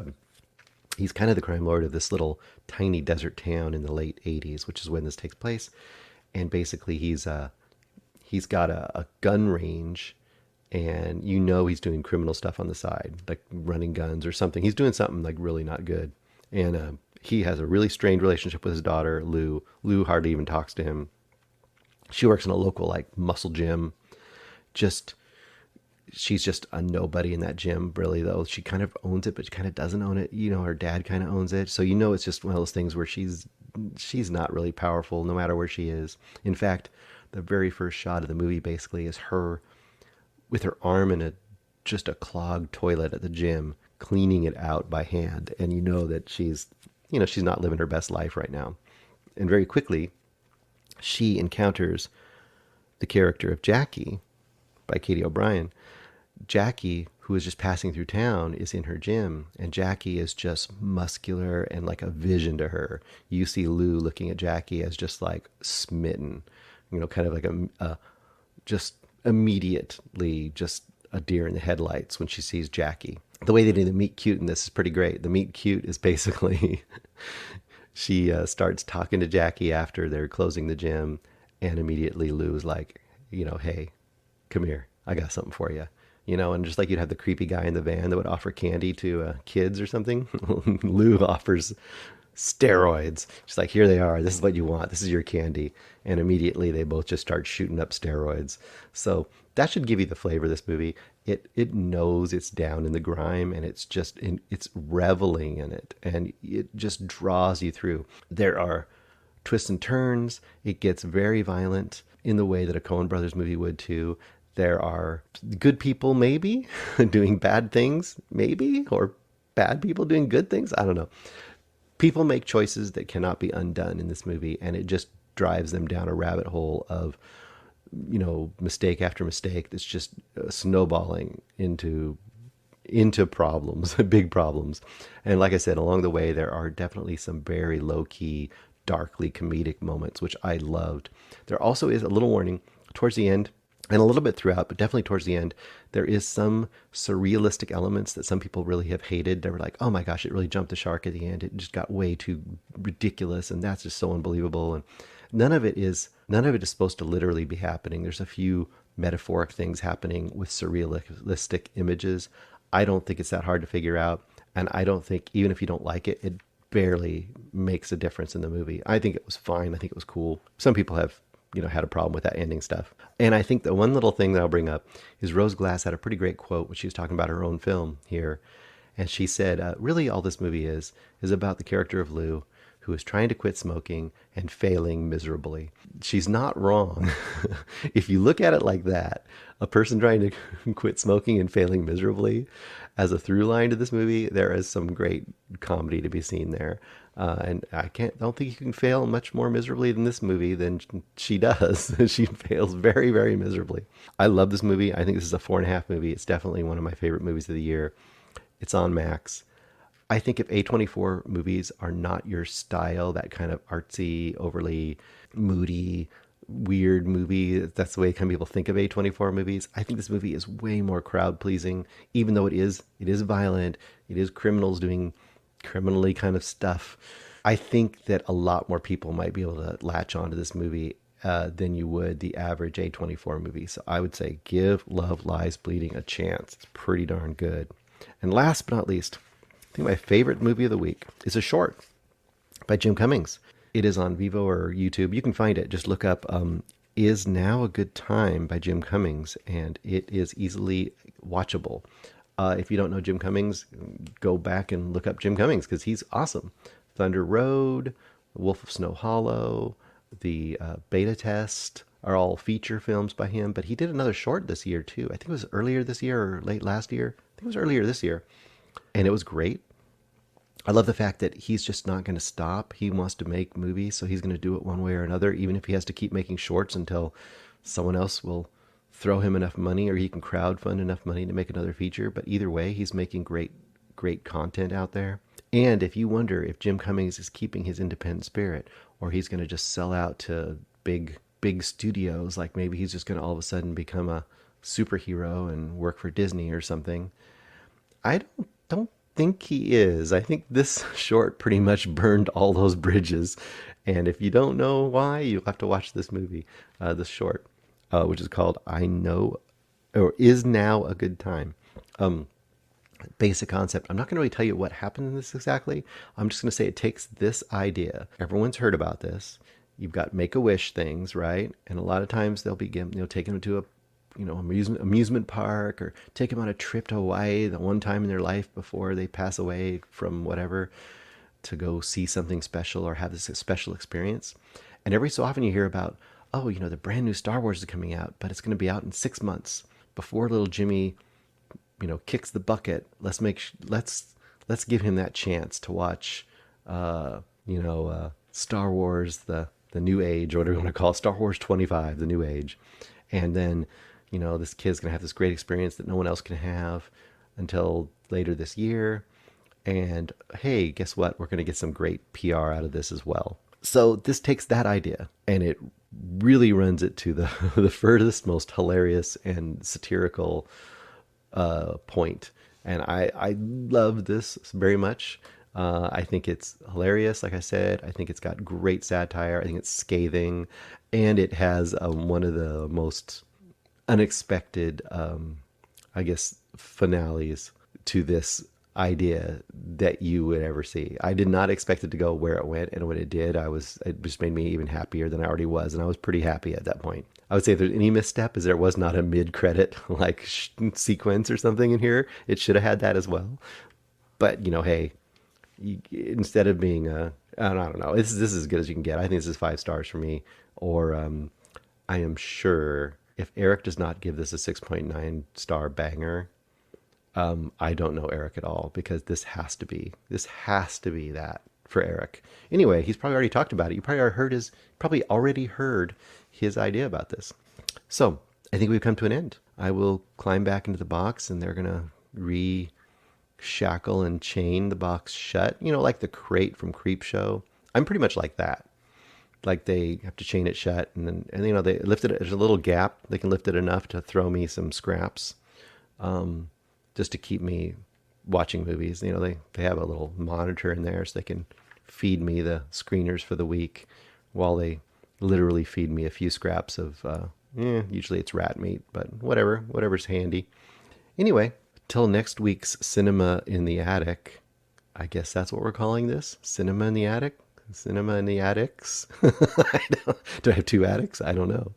kind of the crime lord of this little tiny desert town in the late 80s, which is when this takes place. And basically he's got a gun range and you know he's doing criminal stuff on the side, like running guns or something. He's doing something like really not good. And he has a really strained relationship with his daughter, Lou. Lou hardly even talks to him. She works in a local like muscle gym. She's just a nobody in that gym, really, though. She kind of owns it, but she kind of doesn't own it. You know, her dad kind of owns it. So you know it's just one of those things where she's not really powerful no matter where she is. In fact, the very first shot of the movie basically is her with her arm in just a clogged toilet at the gym, cleaning it out by hand. And you know that she's not living her best life right now. And very quickly, she encounters the character of Jackie by Katie O'Brien. Jackie, who is just passing through town, is in her gym, and Jackie is just muscular and like a vision to her. You see Lou looking at Jackie as just like smitten, kind of like just immediately just a deer in the headlights when she sees Jackie. The way they do the meet cute in this is pretty great. The meet cute is basically she starts talking to Jackie after they're closing the gym, and immediately Lou is like, hey, come here, I got something for you. And just like you'd have the creepy guy in the van that would offer candy to kids or something, Lou offers steroids. She's like, here they are. This is what you want. This is your candy. And immediately they both just start shooting up steroids. So that should give you the flavor of this movie. It knows it's down in the grime, and it's reveling in it, and it just draws you through. There are twists and turns. It gets very violent in the way that a Coen Brothers movie would too. There are good people maybe doing bad things, maybe, or bad people doing good things. I don't know. People make choices that cannot be undone in this movie, and it just drives them down a rabbit hole of, mistake after mistake that's just snowballing into problems, big problems. And like I said, along the way, there are definitely some very low-key, darkly comedic moments, which I loved. There also is a little warning towards the end, and a little bit throughout, but definitely towards the end, there is some surrealistic elements that some people really have hated. They were like, oh my gosh, it really jumped the shark at the end. It just got way too ridiculous, and that's just so unbelievable. And none of it is supposed to literally be happening. There's a few metaphoric things happening with surrealistic images. I don't think it's that hard to figure out, and I don't think, even if you don't like it, it barely makes a difference in the movie. I think it was fine. I think it was cool. Some people have had a problem with that ending stuff. And I think the one little thing that I'll bring up is Rose Glass had a pretty great quote when she was talking about her own film here. And she said, really all this movie is about the character of Lou, who is trying to quit smoking and failing miserably. She's not wrong. If you look at it like that, a person trying to quit smoking and failing miserably as a through line to this movie, there is some great comedy to be seen there. And I don't think you can fail much more miserably than this movie than she does. She fails very, very miserably. I love this movie. I think this is a 4.5 movie. It's definitely one of my favorite movies of the year. It's on Max. I think if A24 movies are not your style, that kind of artsy, overly moody, weird movie, that's the way kind of people think of A24 movies. I think this movie is way more crowd pleasing, even though it is violent. It is criminals doing criminally kind of stuff. I think that a lot more people might be able to latch onto this movie than you would the average A24 movie. So I would say give Love Lies Bleeding a chance. It's pretty darn good. And last but not least, I think my favorite movie of the week is a short by Jim Cummings. It is on Vivo or YouTube. You can find it. Just look up Is Now a Good Time by Jim Cummings, and it is easily watchable. If you don't know Jim Cummings, go back and look up Jim Cummings because he's awesome. Thunder Road, Wolf of Snow Hollow, the Beta Test are all feature films by him. But he did another short this year too. I think it was earlier this year or late last year. I think it was earlier this year. And it was great. I love the fact that he's just not going to stop. He wants to make movies, so he's going to do it one way or another, even if he has to keep making shorts until someone else will throw him enough money or he can crowdfund enough money to make another feature. But either way, he's making great content out there. And if you wonder if Jim Cummings is keeping his independent spirit or he's going to just sell out to big studios, like maybe he's just going to all of a sudden become a superhero and work for Disney or something, I don't think he is. I think this short pretty much burned all those bridges. And if you don't know why, you'll have to watch this movie, this short, which is called I Know or is now a good time. Basic concept. I'm not going to really tell you what happened in this exactly. I'm just going to say it takes this idea. Everyone's heard about this. You've got Make-A-Wish things, right? And a lot of times they'll be taking them to a amusement park, or take them on a trip to Hawaii the one time in their life before they pass away from whatever, to go see something special or have this special experience. And every so often you hear about, oh, the brand new Star Wars is coming out, but it's going to be out in 6 months. Before little Jimmy, kicks the bucket, let's give him that chance to watch, Star Wars, the New Age, or whatever you want to call it, Star Wars 25, the New Age. And then, this kid's going to have this great experience that no one else can have until later this year. And hey, guess what? We're going to get some great PR out of this as well. So this takes that idea and it really runs it to the furthest, most hilarious and satirical point. And I love this very much. I think it's hilarious. Like I said, I think it's got great satire. I think it's scathing, and it has one of the most unexpected, finales to this idea that you would ever see. I did not expect it to go where it went, and when it did, it just made me even happier than I already was, and I was pretty happy at that point. I would say if there's any misstep is there was not a mid-credit sequence or something in here. It should have had that as well. But hey, instead of being I don't know, this is as good as you can get. I think this is 5 stars for me. Or I am sure if Eric does not give this a 6.9 star banger, I don't know Eric at all, because this has to be that for Eric. Anyway, he's probably already talked about it. You probably already heard his idea about this. So I think we've come to an end. I will climb back into the box, and they're gonna shackle and chain the box shut. Like the crate from Creepshow. I'm pretty much like that. Like they have to chain it shut, and they lift it. There's a little gap. They can lift it enough to throw me some scraps. Just to keep me watching movies. They have a little monitor in there so they can feed me the screeners for the week while they literally feed me a few scraps of, usually it's rat meat, but whatever's handy. Anyway, till next week's Cinema in the Attic, I guess that's what we're calling this. Cinema in the Attic? Cinema in the Attics? Do I have 2 attics? I don't know.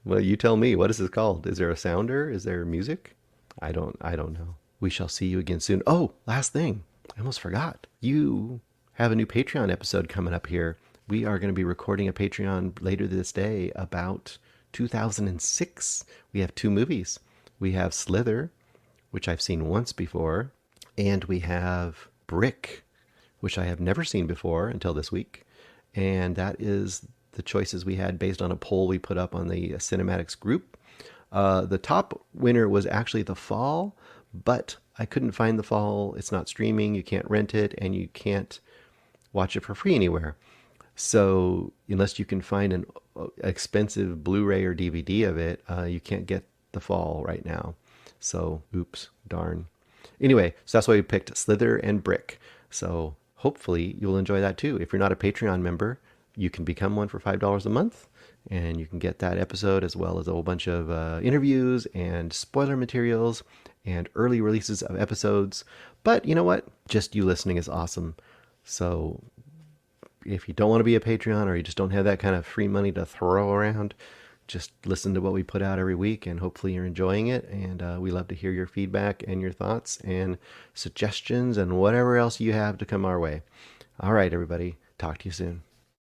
Well, you tell me. What is this called? Is there a sounder? Is there music? I don't know. We shall see you again soon. Oh, last thing. I almost forgot. You have a new Patreon episode coming up here. We are going to be recording a Patreon later this day about 2006. We have 2 movies. We have Slither, which I've seen once before, and we have Brick, which I have never seen before until this week. And that is the choices we had based on a poll we put up on the CinemAddicts group. The top winner was actually The Fall, but I couldn't find The Fall. It's not streaming. You can't rent it, and you can't watch it for free anywhere. So unless you can find an expensive Blu-ray or DVD of it, you can't get The Fall right now. So, oops, darn. Anyway, so that's why we picked Slither and Brick. So hopefully you'll enjoy that too. If you're not a Patreon member, you can become one for $5 a month. And you can get that episode as well as a whole bunch of interviews and spoiler materials and early releases of episodes. But you know what? Just you listening is awesome. So if you don't want to be a Patreon, or you just don't have that kind of free money to throw around, just listen to what we put out every week, and hopefully you're enjoying it. And we love to hear your feedback and your thoughts and suggestions and whatever else you have to come our way. All right, everybody. Talk to you soon.